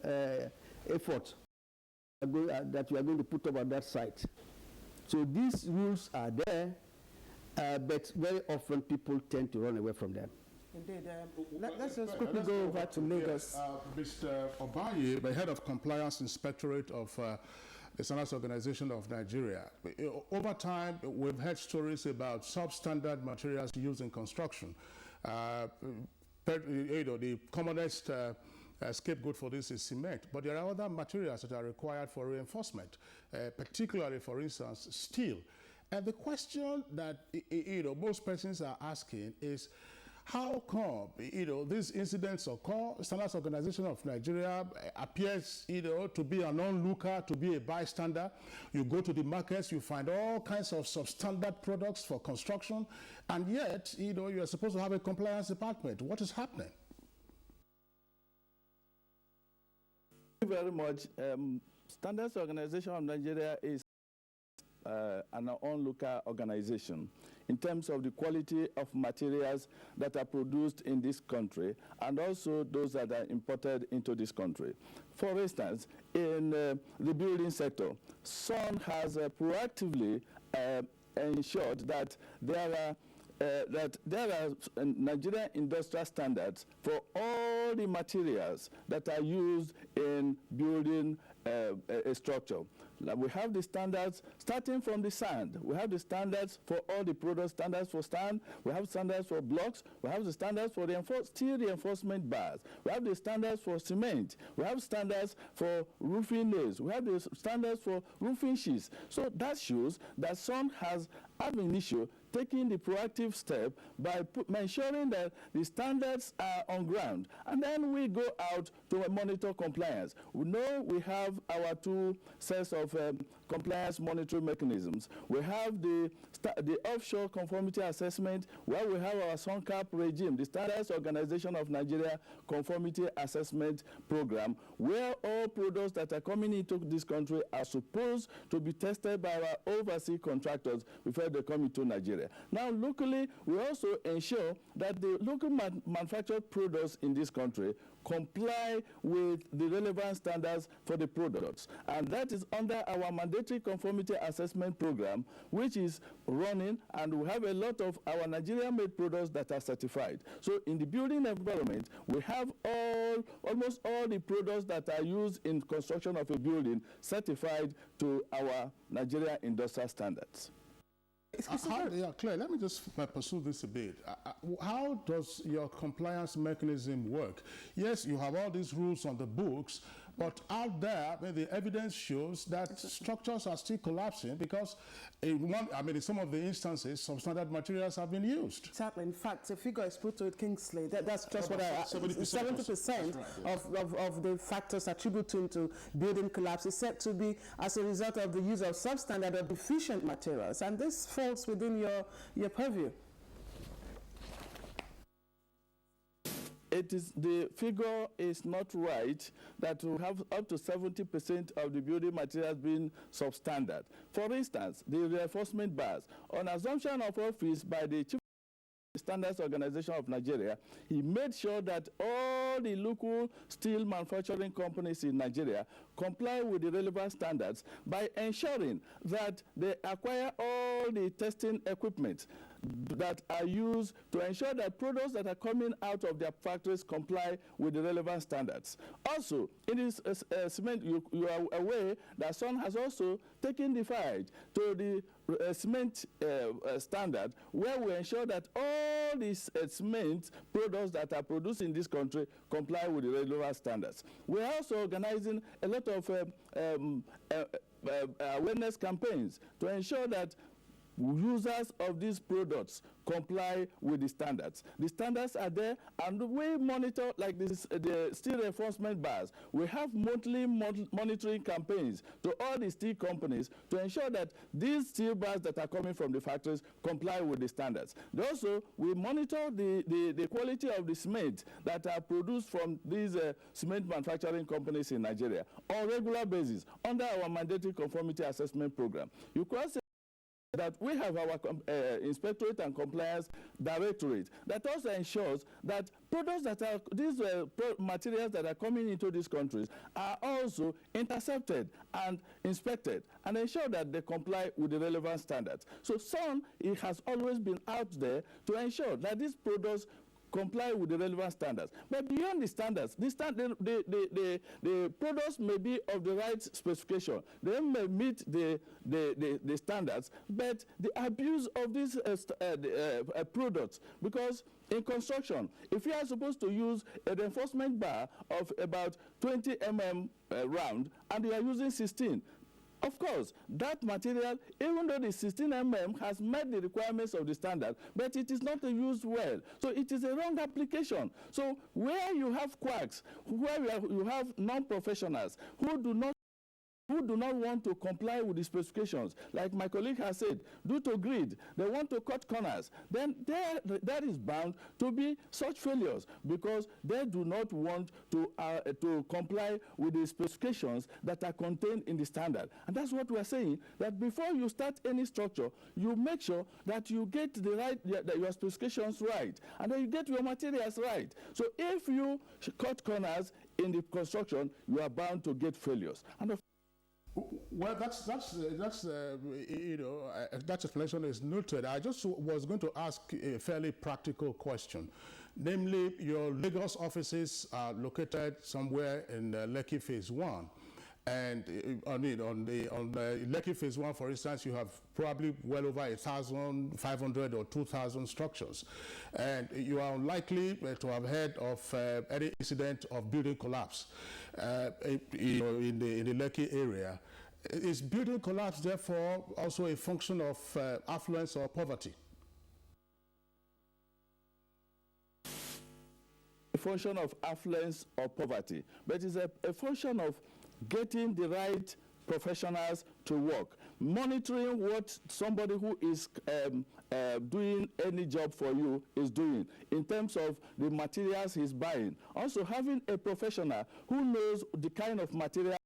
effort that we are going to put up on that site. So these rules are there, but very often people tend to run away from them. Indeed. Let's just quickly go over to Lagos. Mr. Obaye, the head of Compliance Inspectorate of the Standards Organization of Nigeria. Over time, we've heard stories about substandard materials used in construction. The commonest scapegoat for this is cement, but there are other materials that are required for reinforcement, particularly, for instance, steel. And the question that most persons are asking is, how come these incidents occur? Standards Organization of Nigeria appears to be an onlooker, to be a bystander. You go to the markets, you find all kinds of substandard products for construction, and yet you are supposed to have a compliance department. What is happening? Thank you very much. Standards Organization of Nigeria is an onlooker organization in terms of the quality of materials that are produced in this country and also those that are imported into this country. For instance, in the building sector, SON has proactively ensured that there are Nigerian industrial standards for all the materials that are used in building a structure. We have the standards starting from the sand. We have the standards for all the products, standards for sand. We have standards for blocks. We have the standards for the steel reinforcement bars. We have the standards for cement. We have standards for roofing nails. We have the standards for roofing sheets. So that shows that SON has an issue taking the proactive step by ensuring that the standards are on ground. And then we go out to monitor compliance. We know we have our two sets of compliance monitoring mechanisms. We have the offshore conformity assessment, where we have our SONCAP regime, the Standards Organization of Nigeria Conformity Assessment Program, where all products that are coming into this country are supposed to be tested by our overseas contractors before they come into Nigeria. Now, locally, we also ensure that the local manufactured products in this country comply with the relevant standards for the products. And that is under our mandatory conformity assessment program, which is running, and we have a lot of our Nigerian-made products that are certified. So in the building environment, we have almost all the products that are used in construction of a building certified to our Nigerian industrial standards. Claire, let me just pursue this a bit. How does your compliance mechanism work? Yes, you have all these rules on the books, but out there, the evidence shows that structures are still collapsing because in some of the instances, substandard materials have been used. Exactly. In fact, the figure is put to it, Kingsley. That's just what 70% of the factors attributing to building collapse is said to be as a result of the use of substandard or deficient materials. And this falls within your purview. The figure is not right that we have up to 70% of the building materials being substandard. For instance, the reinforcement bars, on assumption of office by the Chief Standards Organization of Nigeria, he made sure that all the local steel manufacturing companies in Nigeria comply with the relevant standards by ensuring that they acquire all the testing equipment that are used to ensure that products that are coming out of their factories comply with the relevant standards. Also, in this cement, you are aware that SON has also taken the fight to the cement standard, where we ensure that all these cement products that are produced in this country comply with the relevant standards. We're also organizing a lot of awareness campaigns to ensure that users of these products comply with the standards. The standards are there, and we monitor, like this, the steel reinforcement bars. We have monthly monitoring campaigns to all the steel companies to ensure that these steel bars that are coming from the factories comply with the standards. Also, we monitor the quality of the cement that are produced from these cement manufacturing companies in Nigeria on a regular basis under our mandatory conformity assessment program. You could say that we have our Inspectorate and Compliance Directorate that also ensures that products that are, these materials that are coming into these countries are also intercepted and inspected and ensure that they comply with the relevant standards. So SON, it has always been out there to ensure that these products comply with the relevant standards. But beyond the standards, the products may be of the right specification. They may meet the standards, but the abuse of these products, because in construction, if you are supposed to use a reinforcement bar of about 20 mm round and you are using 16, of course, that material, even though the 16 mm has met the requirements of the standard, but it is not used well. So it is a wrong application. So where you have quacks, where you have non-professionals who do not want to comply with the specifications, like my colleague has said, due to greed, they want to cut corners, then that is bound to be such failures because they do not want to comply with the specifications that are contained in the standard. And that's what we're saying, that before you start any structure, you make sure that you get your specifications right, and then you get your materials right. So if you cut corners in the construction, you are bound to get failures. And well, that explanation is noted. I just was going to ask a fairly practical question. Namely, your Lagos offices are located somewhere in Lekki Phase 1. And on the Lekki Phase 1, for instance, you have probably well over 1,500 or 2,000 structures. And you are unlikely to have heard of any incident of building collapse in the Lekki area. Is building collapse, therefore, also a function of affluence or poverty? A function of affluence or poverty, but it's a function of getting the right professionals to work, monitoring what somebody who is doing any job for you is doing in terms of the materials he's buying. Also having a professional who knows the kind of material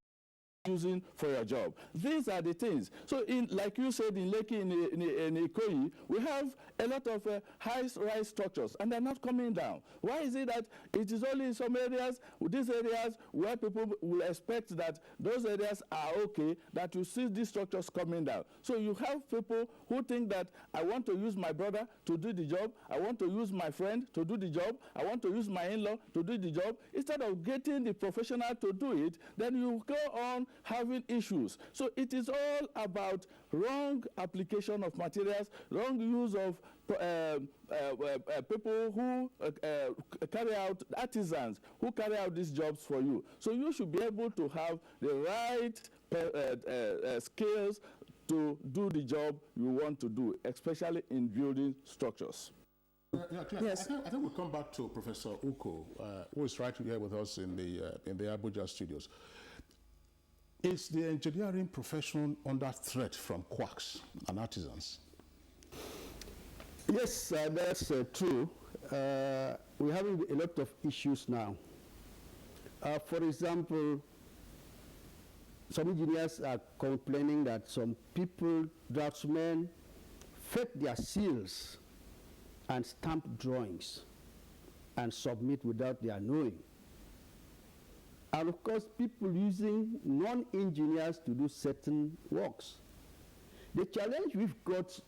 using for your job. These are the things. So like you said, in Lekki, in Ikoyi, we have a lot of high-rise structures, and they're not coming down. Why is it that it is only in some areas, these areas where people will expect that those areas are okay, that you see these structures coming down? So you have people who think that I want to use my brother to do the job, I want to use my friend to do the job, I want to use my in-law to do the job. Instead of getting the professional to do it, then you go on having issues. So it is all about wrong application of materials, wrong use of people who carry out, artisans who carry out these jobs for you. So you should be able to have the right skills to do the job you want to do, especially in building structures. Yes. I think we'll come back to Professor Uko, who is right here with us in the Abuja studios. Is the engineering profession under threat from quacks and artisans? Yes, that's true. We're having a lot of issues now. For example, some engineers are complaining that some people, draftsmen, fake their seals and stamp drawings and submit without their knowing. And of course, people using non-engineers to do certain works. The challenge we've got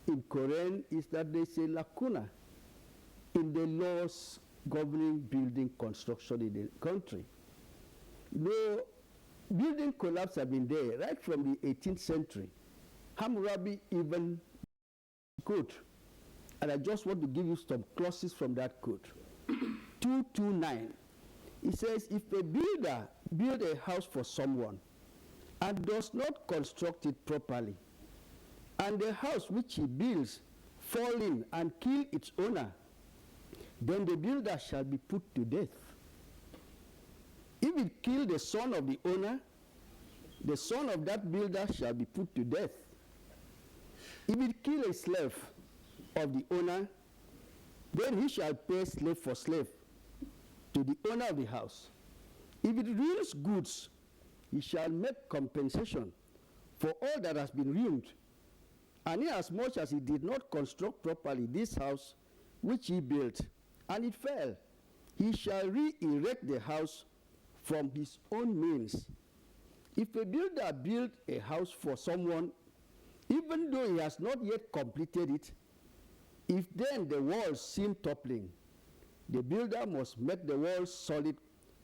in Koren is that there's a lacuna in the laws governing building construction in the country. The building collapse have been there right from the 18th century. Hammurabi even code. And I just want to give you some clauses from that code. 229. It says, if a builder builds a house for someone and does not construct it properly, and the house which he builds fall in and kill its owner, then the builder shall be put to death. If it kill the son of the owner, the son of that builder shall be put to death. If it kill a slave of the owner, then he shall pay slave for slave to the owner of the house. If it ruins goods, he shall make compensation for all that has been ruined. And inasmuch as he did not construct properly this house which he built, and it fell, he shall re-erect the house from his own means. If a builder built a house for someone, even though he has not yet completed it, if then the walls seem toppling, the builder must make the walls solid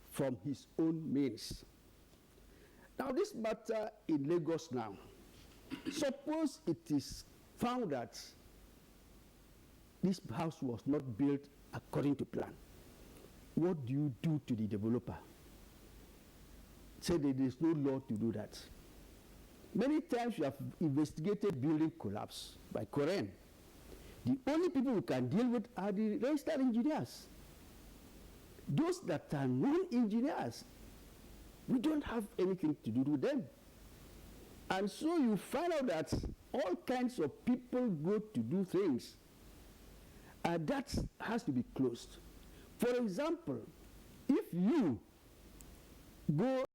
from his own means. Now this matter in Lagos now, suppose it is found that this house was not built according to plan. What do you do to the developer? Say that there is no law to do that. Many times we have investigated building collapse by Korean. The only people who can deal with are the registered engineers. Those that are non-engineers, we don't have anything to do with them. And so you find out that all kinds of people go to do things, and that has to be closed. For example, if you go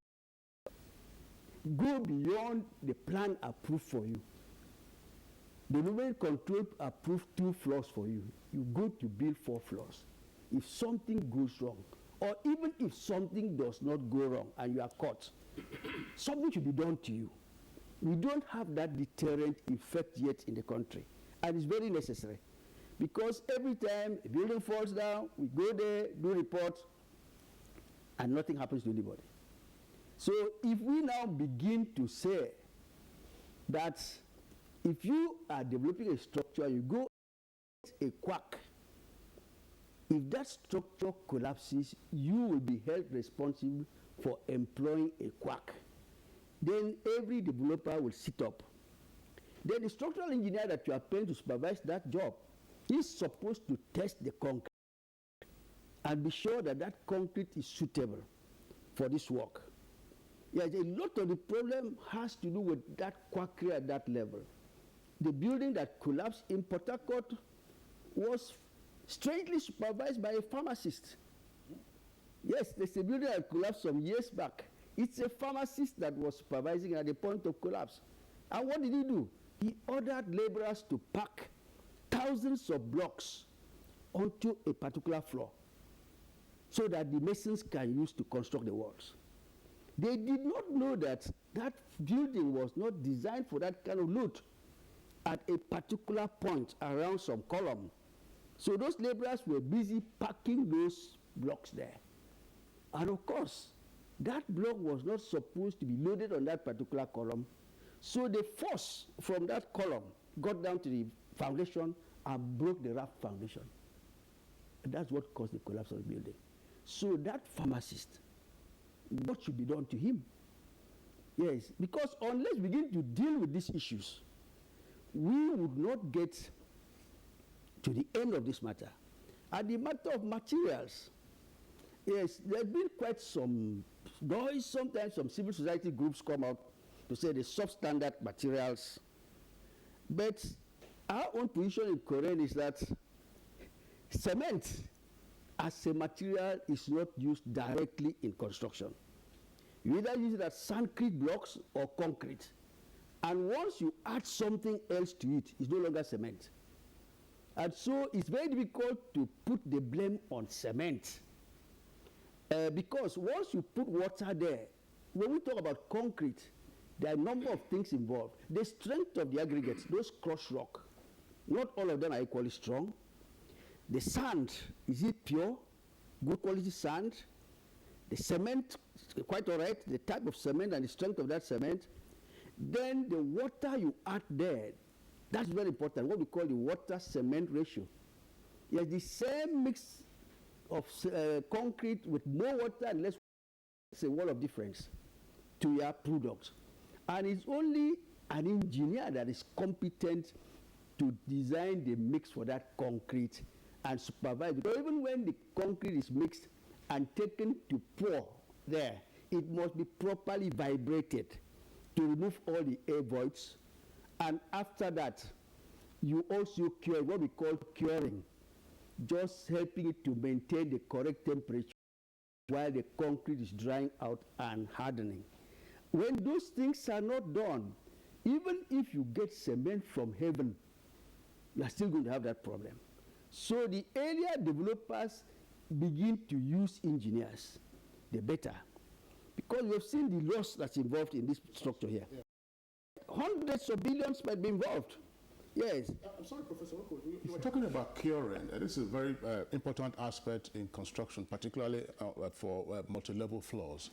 beyond the plan approved for you, the movement control approved 2 floors for you, you go to build 4 floors. If something goes wrong, or even if something does not go wrong and you are caught, something should be done to you. We don't have that deterrent effect yet in the country, and it's very necessary, because every time a building falls down, we go there, do report, and nothing happens to anybody. So if we now begin to say that if you are developing a structure, you go a quack, if that structure collapses, you will be held responsible for employing a quack. Then every developer will sit up. Then the structural engineer that you are paying to supervise that job is supposed to test the concrete and be sure that that concrete is suitable for this work. Yes, a lot of the problem has to do with that quackery at that level. The building that collapsed in Port Harcourt was strangely supervised by a pharmacist. Yes, there's a building that collapsed some years back. It's a pharmacist that was supervising at the point of collapse. And what did he do? He ordered laborers to pack thousands of blocks onto a particular floor so that the masons can use to construct the walls. They did not know that that building was not designed for that kind of load at a particular point around some column. So those laborers were busy packing those blocks there. And of course, that block was not supposed to be loaded on that particular column. So the force from that column got down to the foundation and broke the raft foundation. And that's what caused the collapse of the building. So that pharmacist, what should be done to him? Yes, because unless we begin to deal with these issues, we would not get to the end of this matter. And the matter of materials, yes, there's been quite some noise. Sometimes some civil society groups come out to say the substandard materials. But our own position in Korean is that cement as a material is not used directly in construction. You either use it as sandcrete blocks or concrete. And once you add something else to it, it's no longer cement. And so it's very difficult to put the blame on cement. Because once you put water there, when we talk about concrete, there are a number of things involved. The strength of the aggregates, those crushed rock, not all of them are equally strong. The sand, is it pure, good quality sand? The cement, quite all right, the type of cement and the strength of that cement. Then the water you add there, that's very important, what we call the water-cement ratio. Yes, the same mix of concrete with more water and less water, it's a world of difference to your product. And it's only an engineer that is competent to design the mix for that concrete and supervise it. So even when the concrete is mixed and taken to pour there, it must be properly vibrated to remove all the air voids. And after that, you also cure what we call curing, just helping it to maintain the correct temperature while the concrete is drying out and hardening. When those things are not done, even if you get cement from heaven, you are still going to have that problem. So the earlier developers begin to use engineers, the better. Because we have seen the loss that's involved in this structure here. Yeah. Hundreds of billions might be involved. Yes. I'm sorry, Professor Oko, you were talking about curing. This is a very important aspect in construction, particularly for multi-level floors.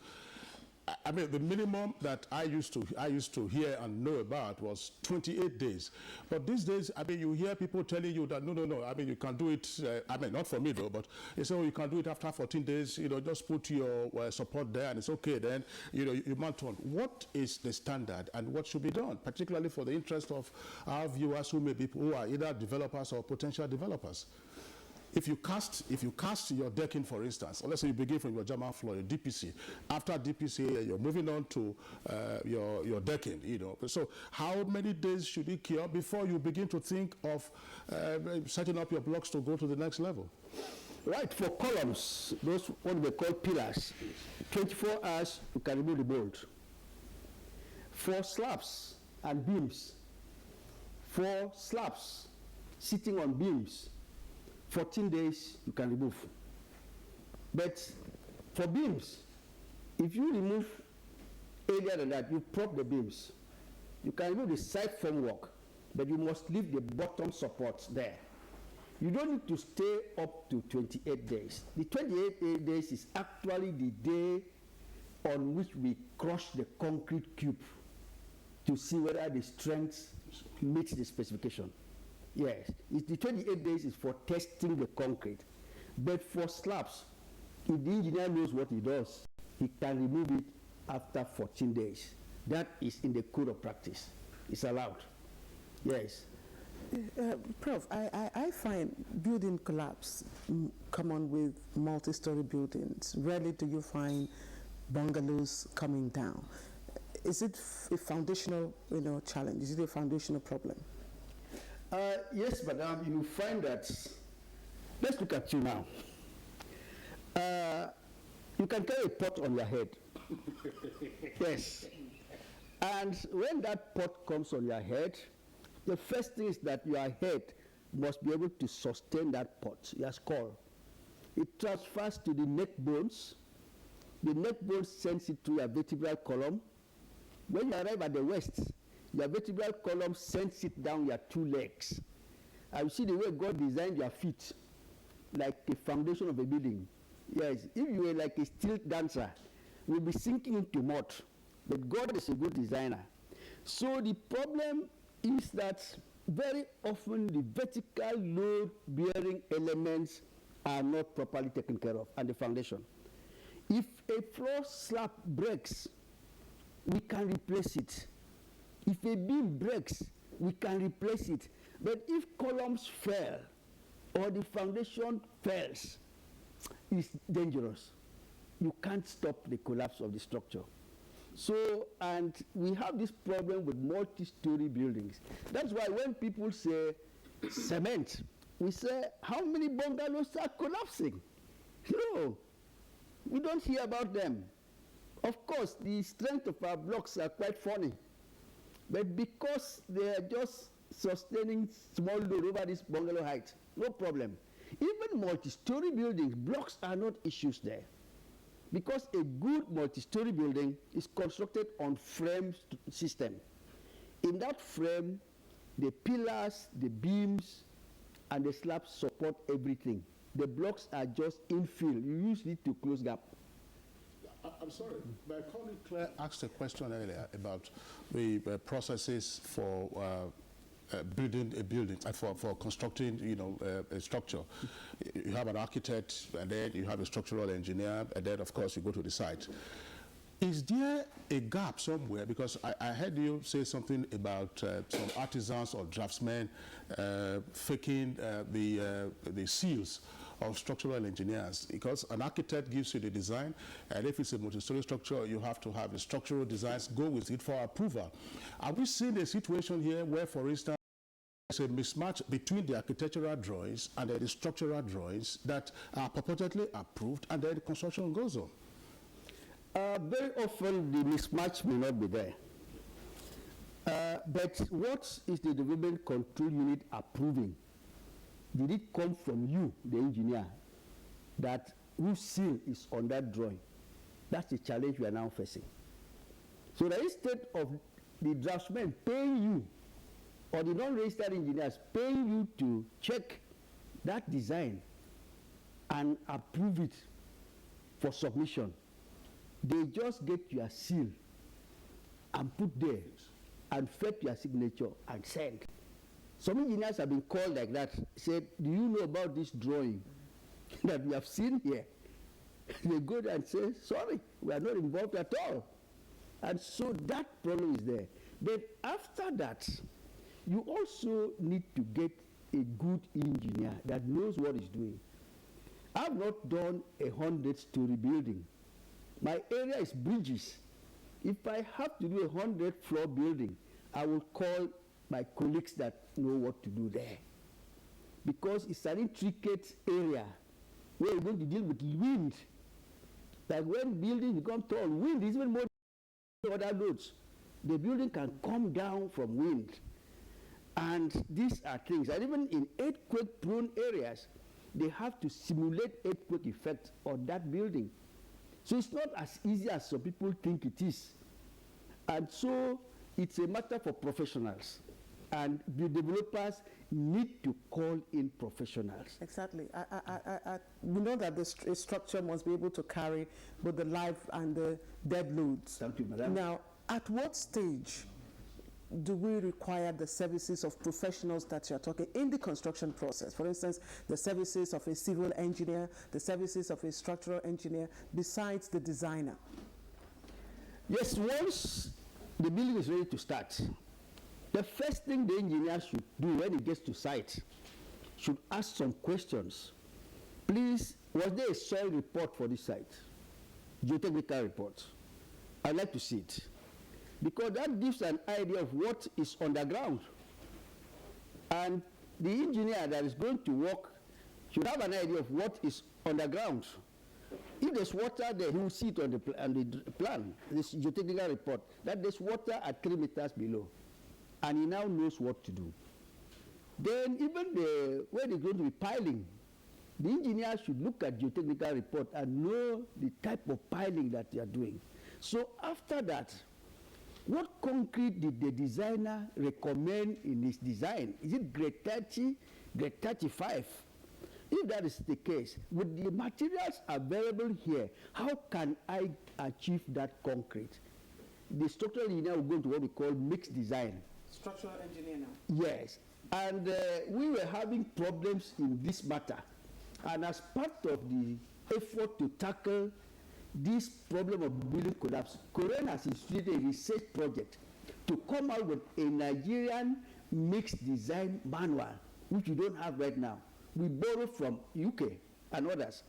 I mean, the minimum that I used to hear and know about was 28 days. But these days, I mean, you hear people telling you that no. I mean, you can do it. I mean, not for me though, but they say, oh, you can do it after 14 days. You know, just put your support there, and it's okay. Then you mount on. What is the standard, and what should be done, particularly for the interest of our viewers who are either developers or potential developers? If you cast your decking, for instance, or let's say you begin from your German floor, your DPC. After DPC, you're moving on to your decking. You know, so how many days should it cure before you begin to think of setting up your blocks to go to the next level? Right, for columns, those what we call pillars, 24 hours you can remove the bolt. For slabs and beams, for slabs sitting on beams, 14 days you can remove. But for beams, if you remove earlier than that, you prop the beams. You can remove the side formwork, but you must leave the bottom supports there. You don't need to stay up to 28 days. The 28 days is actually the day on which we crush the concrete cube to see whether the strength meets the specification. Yes, the 28 days is for testing the concrete. But for slabs, if the engineer knows what he does, he can remove it after 14 days. That is in the code of practice. It's allowed. Yes. Prof, I find building collapse common with multi-story buildings. Rarely do you find bungalows coming down. Is it a foundational, challenge? Is it a foundational problem? Yes, madam, you find that. Let's look at you now. You can carry a pot on your head. Yes. And when that pot comes on your head, the first thing is that your head must be able to sustain that pot, your skull. It transfers to the neck bones. The neck bones sends it to your vertebral column. When you arrive at the waist, your vertebral column sends it down your two legs. And you see the way God designed your feet, like the foundation of a building. Yes, if you were like a steel dancer, you'll be sinking into mud. But God is a good designer. So the problem is that very often the vertical load-bearing elements are not properly taken care of, and the foundation. If a floor slab breaks, we can replace it. If a beam breaks, we can replace it. But if columns fail or the foundation fails, it's dangerous. You can't stop the collapse of the structure. So, and we have this problem with multi-story buildings. That's why when people say cement, we say, how many bungalows are collapsing? No, we don't hear about them. Of course, the strength of our blocks are quite funny. But because they are just sustaining small load over this bungalow height, no problem. Even multi-story buildings, blocks are not issues there. Because a good multi-story building is constructed on frame system. In that frame, the pillars, the beams, and the slabs support everything. The blocks are just infill. You use it to close gap. I'm sorry, my colleague Claire asked a question earlier about the processes for building a building, for constructing, a structure. You have an architect, and then you have a structural engineer, and then, of course, you go to the site. Is there a gap somewhere? Because I heard you say something about some artisans or draftsmen faking the seals of structural engineers, because an architect gives you the design, and if it's a multi-story structure, you have to have the structural designs go with it for approval. Are we seeing a situation here where, for instance, there's a mismatch between the architectural drawings and the structural drawings that are purportedly approved, and then the construction goes on? Very often the mismatch may not be there. But what is the development control unit approving? Did it come from you, the engineer, that whose seal is on that drawing? That's the challenge we are now facing. So that instead of the draftsman paying you, or the non-registered engineers paying you to check that design and approve it for submission, They just get your seal and put there and fet your signature and send. Some engineers have been called like that, said, do you know about this drawing that we have seen here? They go there and say, sorry, we are not involved at all. And so that problem is there. But after that, you also need to get a good engineer that knows what he's doing. I've not done a 100-story building. My area is bridges. If I have to do a 100-floor building, I will call my colleagues that know what to do there. Because it's an intricate area where you're going to deal with wind. Like when buildings become tall, wind is even more than other loads. The building can come down from wind. And these are things, and even in earthquake-prone areas, they have to simulate earthquake effect on that building. So it's not as easy as some people think it is. And so it's a matter for professionals. And the developers need to call in professionals. Exactly. We know that the structure must be able to carry both the live and the dead loads. Thank you, madam. Now, at what stage do we require the services of professionals that you're talking in the construction process? For instance, the services of a civil engineer, the services of a structural engineer, besides the designer? Yes, once the building is ready to start, the first thing the engineer should do when he gets to site should ask some questions. Please, was there a soil report for this site? Geotechnical report. I'd like to see it. Because that gives an idea of what is underground. And the engineer that is going to work should have an idea of what is underground. If there's water there, he will see it on the plan, this geotechnical report, that there's water at 3 meters below. And he now knows what to do. Then even where they're going to be piling, the engineer should look at geotechnical report and know the type of piling that they are doing. So after that, what concrete did the designer recommend in his design? Is it grade 30, grade 35? If that is the case, with the materials available here, how can I achieve that concrete? The structural engineer will go to what we call mixed design. Structural engineer now? Yes. And we were having problems in this matter. And as part of the effort to tackle this problem of building collapse, Korean has instituted a research project to come out with a Nigerian mixed design manual, which we don't have right now. We borrow from UK and others.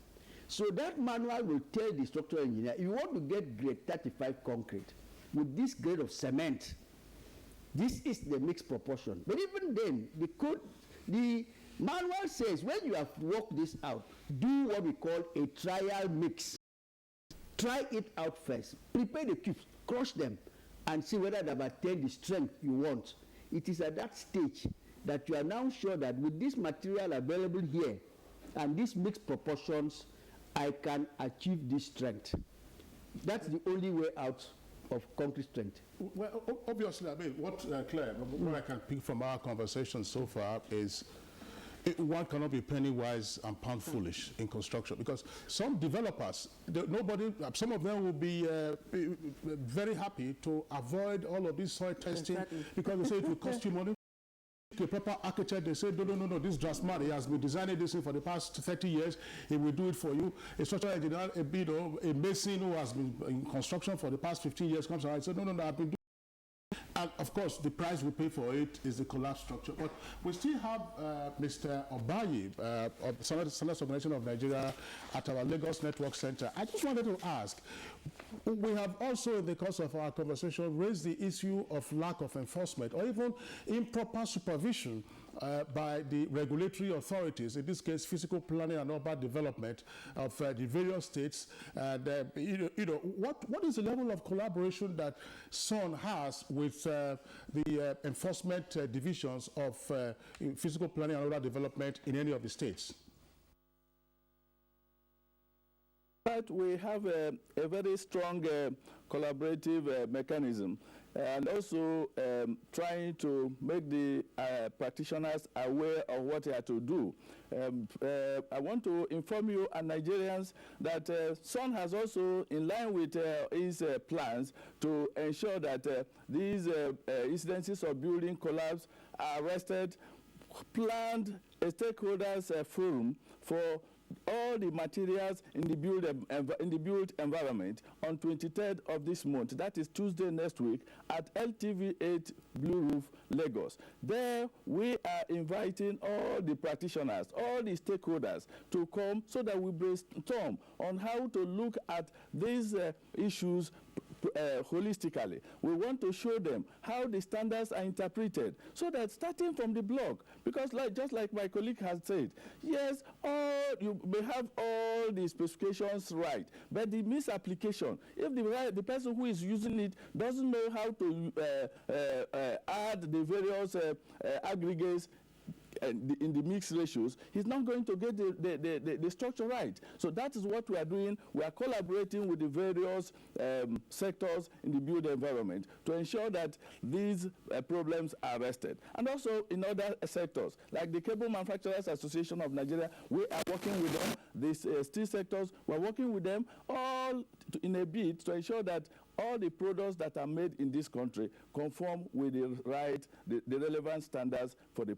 So that manual will tell the structural engineer, if you want to get grade 35 concrete with this grade of cement, this is the mixed proportion. But even then, the manual says when you have worked this out, do what we call a trial mix. Try it out first. Prepare the cubes, crush them, and see whether they attain the strength you want. It is at that stage that you are now sure that with this material available here and these mixed proportions, I can achieve this strength. That's the only way out of concrete strength. Well, obviously, I mean, Claire, what I can pick from our conversation so far is one cannot be penny wise and pound foolish in construction, because some developers, some of them will be very happy to avoid all of this soil testing because they say it will cost you money. The proper architect, they say, no, this draftsman, he has been designing this thing for the past 30 years, he will do it for you. A structural engineer, a mason who has been in construction for the past 15 years comes around and says, no, I've been doing. And of course, the price we pay for it is the collapse structure. But we still have Mr. Obayi of the Standards Organization of Nigeria at our Lagos Network Center. I just wanted to ask, we have also in the course of our conversation raised the issue of lack of enforcement or even improper supervision by the regulatory authorities, in this case physical planning and urban development of the various states. And what is the level of collaboration that SON has with the enforcement divisions of physical planning and urban development in any of the states? But we have a very strong collaborative mechanism. and also trying to make the practitioners aware of what they are to do. I want to inform you and Nigerians that SON has also, in line with his plans, to ensure that these incidences of building collapse are arrested, planned a stakeholders forum for all the materials in the built environment on 23rd of this month. That is Tuesday next week at LTV8 Blue Roof, Lagos. There we are inviting all the practitioners, all the stakeholders to come so that we brainstorm on how to look at these issues holistically. We want to show them how the standards are interpreted, so that starting from the block, because just like my colleague has said, yes, you may have all the specifications right, but the misapplication, if the person who is using it doesn't know how to add the various aggregates in the mixed ratios, he's not going to get the structure right. So that is what we are doing. We are collaborating with the various sectors in the built environment to ensure that these problems are arrested. And also in other sectors, like the Cable Manufacturers Association of Nigeria, we are working with them. These steel sectors, we are working with them all in a bid to ensure that all the products that are made in this country conform with the relevant standards for the.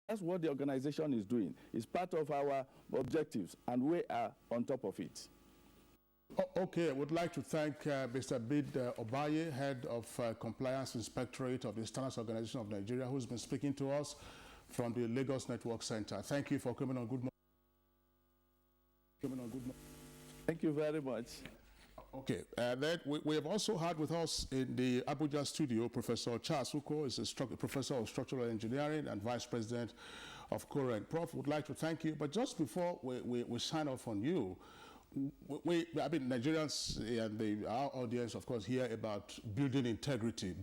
That's what the organization is doing. It's part of our objectives, and we are on top of it. Okay, I would like to thank Mr. Bid Obaye, Head of Compliance Inspectorate of the Standards Organization of Nigeria, who's been speaking to us from the Lagos Network Center. Thank you for coming on Good Morning. Thank you very much. Okay, then we have also had with us in the Abuja studio Professor Charles Uko, is a professor of structural engineering and vice president of COREN. Prof, would like to thank you, but just before we sign off on you, I mean, Nigerians and our audience, of course, hear about building integrity.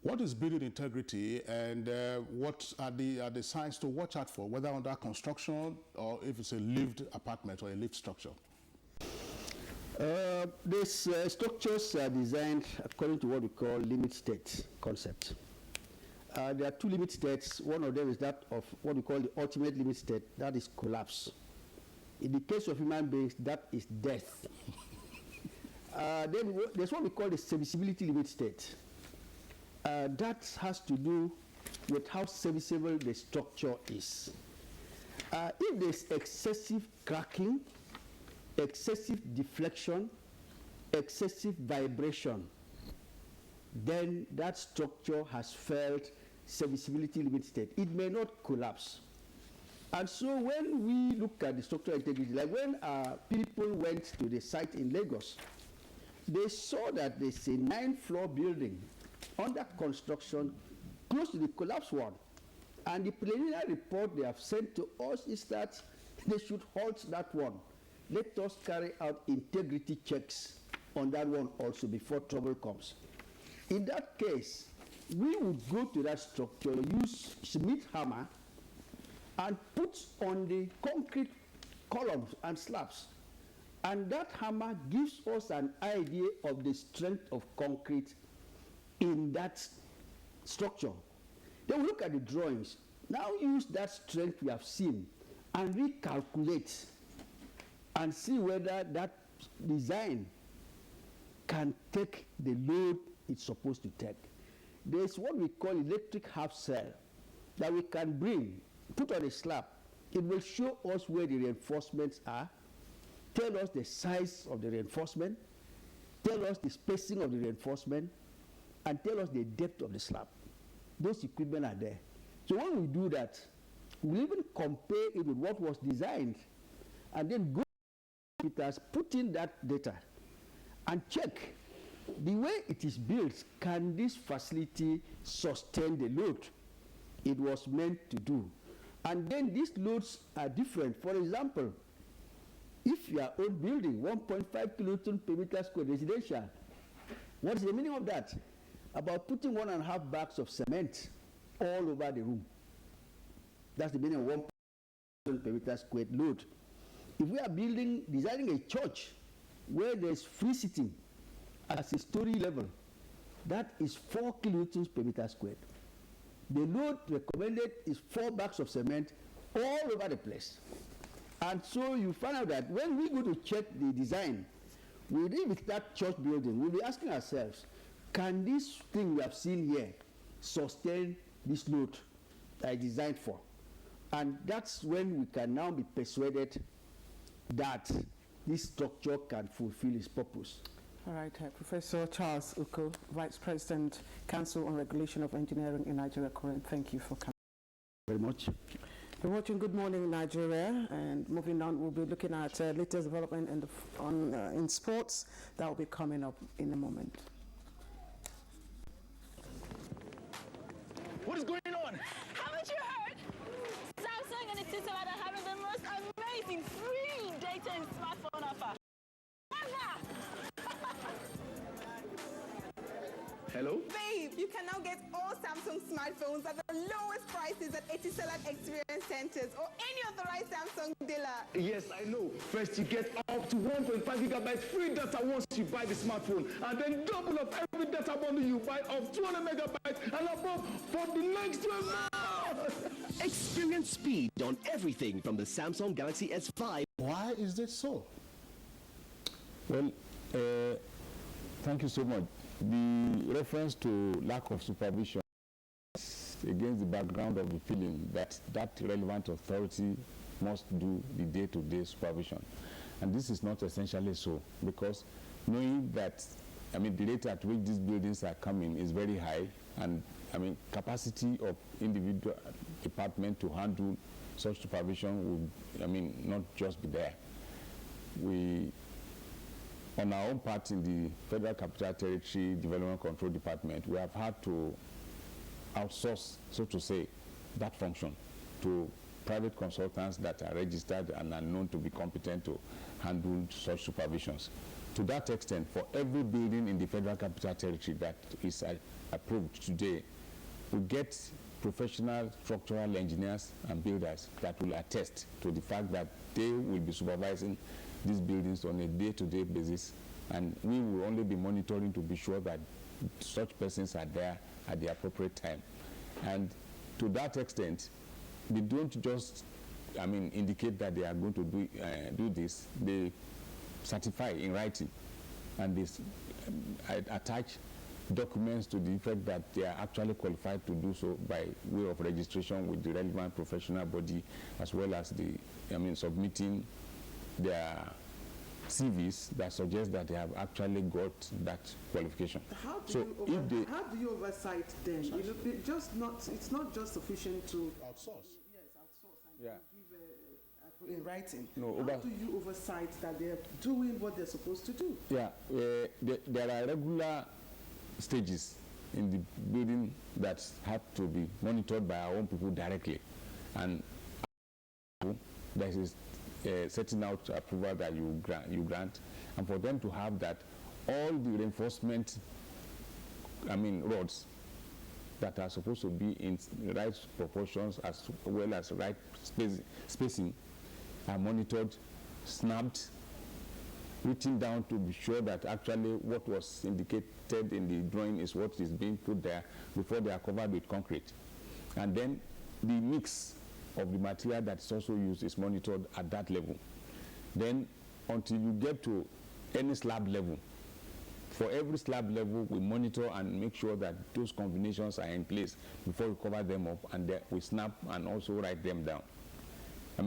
What is building integrity, and what are the signs to watch out for, whether under construction or if it's a lived apartment or a lived structure? These structures are designed according to what we call limit state concept. There are two limit states. One of them is that of what we call the ultimate limit state, that is collapse. In the case of human beings, that is death. Then there's what we call the serviceability limit state. That has to do with how serviceable the structure is. If there's excessive cracking, excessive deflection, excessive vibration, then that structure has failed serviceability limit state. It may not collapse. And so when we look at the structural integrity, like when people went to the site in Lagos, they saw that there's a 9-floor building under construction close to the collapse one. And the preliminary report they have sent to us is that they should halt that one. Let us carry out integrity checks on that one also before trouble comes. In that case, we would go to that structure, use Schmidt hammer, and put on the concrete columns and slabs. And that hammer gives us an idea of the strength of concrete in that structure. Then we look at the drawings. Now use that strength we have seen and recalculate and see whether that design can take the load it's supposed to take. There's what we call electric half cell that we can bring, put on a slab. It will show us where the reinforcements are, tell us the size of the reinforcement, tell us the spacing of the reinforcement, and tell us the depth of the slab. Those equipment are there. So when we do that, we'll even compare it with what was designed, and then go to computers, put in that data, and check the way it is built. Can this facility sustain the load it was meant to do? And then these loads are different. For example, if your own building, 1.5 kiloton per meter square residential, what is the meaning of that? About putting 1.5 bags of cement all over the room. That's the meaning of 1 kiloton per meter square load. If we are designing a church where there's free sitting as a story level, That is 4 kilonewtons per meter squared. The load recommended is 4 bags of cement all over the place. And so you find out that when we go to check the design, within that church building, we'll be asking ourselves, can this thing we have seen here sustain this load that is designed for? And that's when we can now be persuaded that this structure can fulfill its purpose. All right, Professor Charles Uko, Vice President, Council on Regulation of Engineering in Nigeria, Current. Thank you for coming. Very much. We're watching Good Morning Nigeria, and moving on, we'll be looking at latest development in sports. That will be coming up in a moment. What is going on? Haven't you heard? Samsung and Etisalat are having the most amazing free data and smartphone offer ever! Hello? Babe, you can now get all Samsung smartphones at the lowest prices at Etisalat Experience Centers or any authorized Samsung dealer. Yes, I know. First, you get up to 1.5 gigabytes free data once you buy the smartphone, and then double of every data bundle you buy of 200 megabytes and above for the next 12 months. Experience speed on everything from the Samsung Galaxy S5. Why is this so? Well, thank you so much. The reference to lack of supervision is against the background of the feeling that that relevant authority must do the day-to-day supervision. And this is not essentially so, because knowing that, the rate at which these buildings are coming is very high, and capacity of individual department to handle such supervision would, not just be there. We, on our own part in the Federal Capital Territory Development Control Department, we have had to outsource, so to say, that function to private consultants that are registered and are known to be competent to handle such supervisions. To that extent, for every building in the Federal Capital Territory that is approved today, we get professional structural engineers and builders that will attest to the fact that they will be supervising these buildings on a day-to-day basis, and we will only be monitoring to be sure that such persons are there at the appropriate time. And to that extent, they don't just indicate that they are going to do this. They certify in writing, and they attach documents to the effect that they are actually qualified to do so by way of registration with the relevant professional body, as well as the submitting their CVs that suggest that they have actually got that qualification. How do you oversight them? It's not just sufficient to outsource. Yes, outsource and give in writing. No, how do you oversight that they're doing what they're supposed to do? Yeah, there are regular stages in the building that have to be monitored by our own people directly, and there is setting out approval that you grant, and for them to have that, all the reinforcement rods that are supposed to be in right proportions as well as right spacing are monitored, snapped, written down to be sure that actually what was indicated in the drawing is what is being put there before they are covered with concrete. And then the mix of the material that's also used is monitored at that level. Then until you get to any slab level, for every slab level we monitor and make sure that those combinations are in place before we cover them up, and then we snap and also write them down.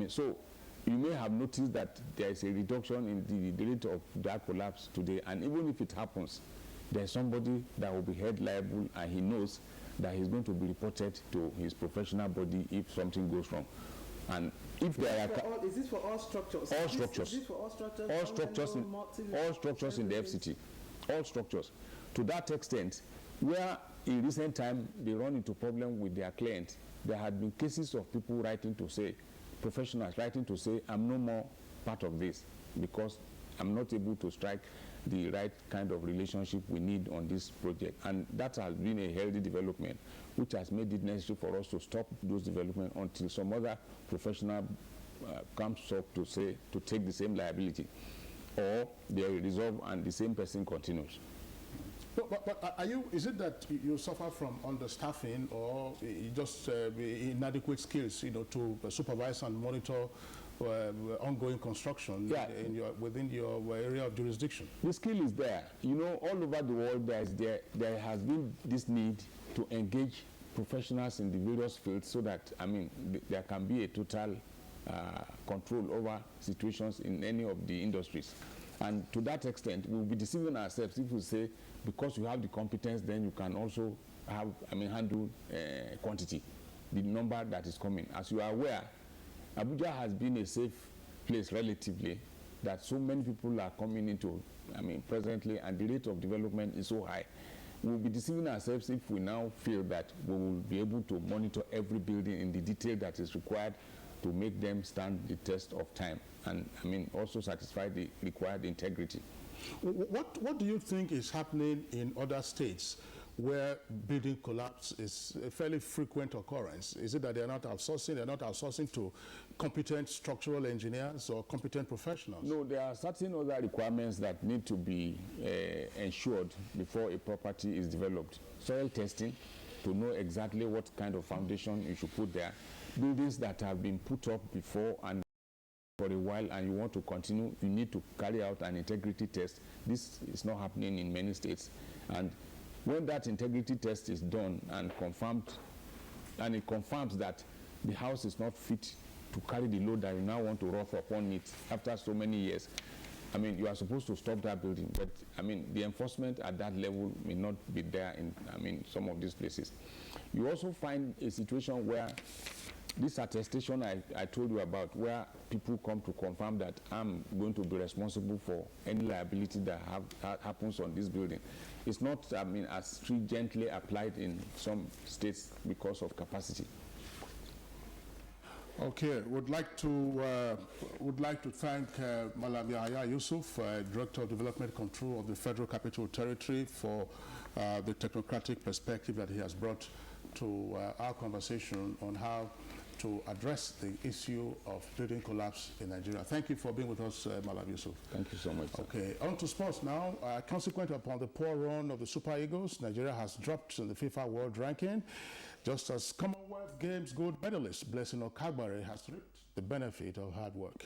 So you may have noticed that there is a reduction in the rate of that collapse today, and even if it happens, there's somebody that will be held liable, and he knows that he's going to be reported to his professional body if something goes wrong. And if there are... Is this for all structures? All structures. Is this for all structures? All structures in the FCT. All structures. To that extent, where in recent time they run into problem with their client, there had been cases of people writing to say, professionals writing to say, I'm no more part of this because I'm not able to strike the right kind of relationship we need on this project. And that has been a healthy development, which has made it necessary for us to stop those developments until some other professional comes up to take the same liability, or they resolve and the same person continues. But are you? Is it that you suffer from understaffing, or just inadequate skills, to supervise and monitor ongoing construction within your area of jurisdiction? The skill is there. All over the world, there has been this need to engage professionals in the various fields so that, there can be a total control over situations in any of the industries. And to that extent, we'll be deceiving ourselves if we say, because you have the competence, then you can also have, handle quantity, the number that is coming. As you are aware, Abuja has been a safe place relatively, that so many people are coming into, presently, and the rate of development is so high. We'll be deceiving ourselves if we now feel that we will be able to monitor every building in the detail that is required to make them stand the test of time, and also satisfy the required integrity. What do you think is happening in other states where building collapse is a fairly frequent occurrence? Is it that they're not outsourcing? They're not outsourcing to competent structural engineers or competent professionals? No, there are certain other requirements that need to be ensured before a property is developed. Soil testing, to know exactly what kind of foundation you should put there. Buildings that have been put up before and for a while and you want to continue, you need to carry out an integrity test. This is not happening in many states. And when that integrity test is done and confirmed, and it confirms that the house is not fit to carry the load that you now want to rough upon it after so many years, you are supposed to stop that building. But the enforcement at that level may not be there in some of these places. You also find a situation where this attestation I told you about, where people come to confirm that I'm going to be responsible for any liability that happens on this building. It's not, as stringently applied in some states because of capacity. Okay, would like to thank Malam Yahya Yusuf, Director of Development Control of the Federal Capital Territory, for the technocratic perspective that he has brought to our conversation on how to address the issue of building collapse in Nigeria. Thank you for being with us, Malam Yusuf. Thank you so much, sir. Okay, on to sports now. Consequent upon the poor run of the Super Eagles, Nigeria has dropped in the FIFA World Ranking, just as Commonwealth Games gold medalist Blessing Okagbare has reaped the benefit of hard work.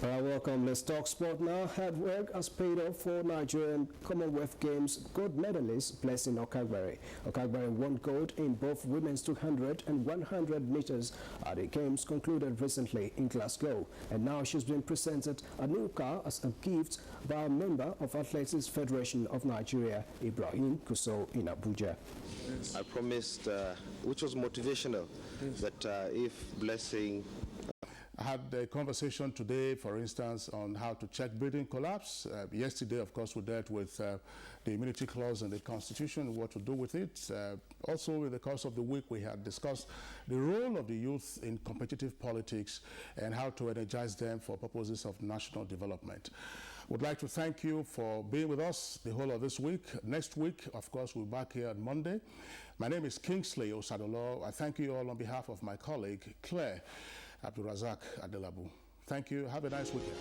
Welcome. Let's talk sport now. Hard work has paid off for Nigerian Commonwealth Games gold medalist Blessing Okagbare. Okagbare won gold in both women's 200 and 100 meters at the games concluded recently in Glasgow. And now she's been presented a new car as a gift by a member of Athletics Federation of Nigeria, Ibrahim Kuso, in Abuja. I promised, which was motivational, that if Blessing... I had a conversation today, for instance, on how to check building collapse. Yesterday, of course, we dealt with the immunity clause in the Constitution, what to do with it. Also, in the course of the week, we had discussed the role of the youth in competitive politics and how to energize them for purposes of national development. Would like to thank you for being with us the whole of this week. Next week, of course, we'll be back here on Monday. My name is Kingsley Osadolo. I thank you all on behalf of my colleague, Claire Abdurazak Adelabu. Thank you. Have a nice weekend.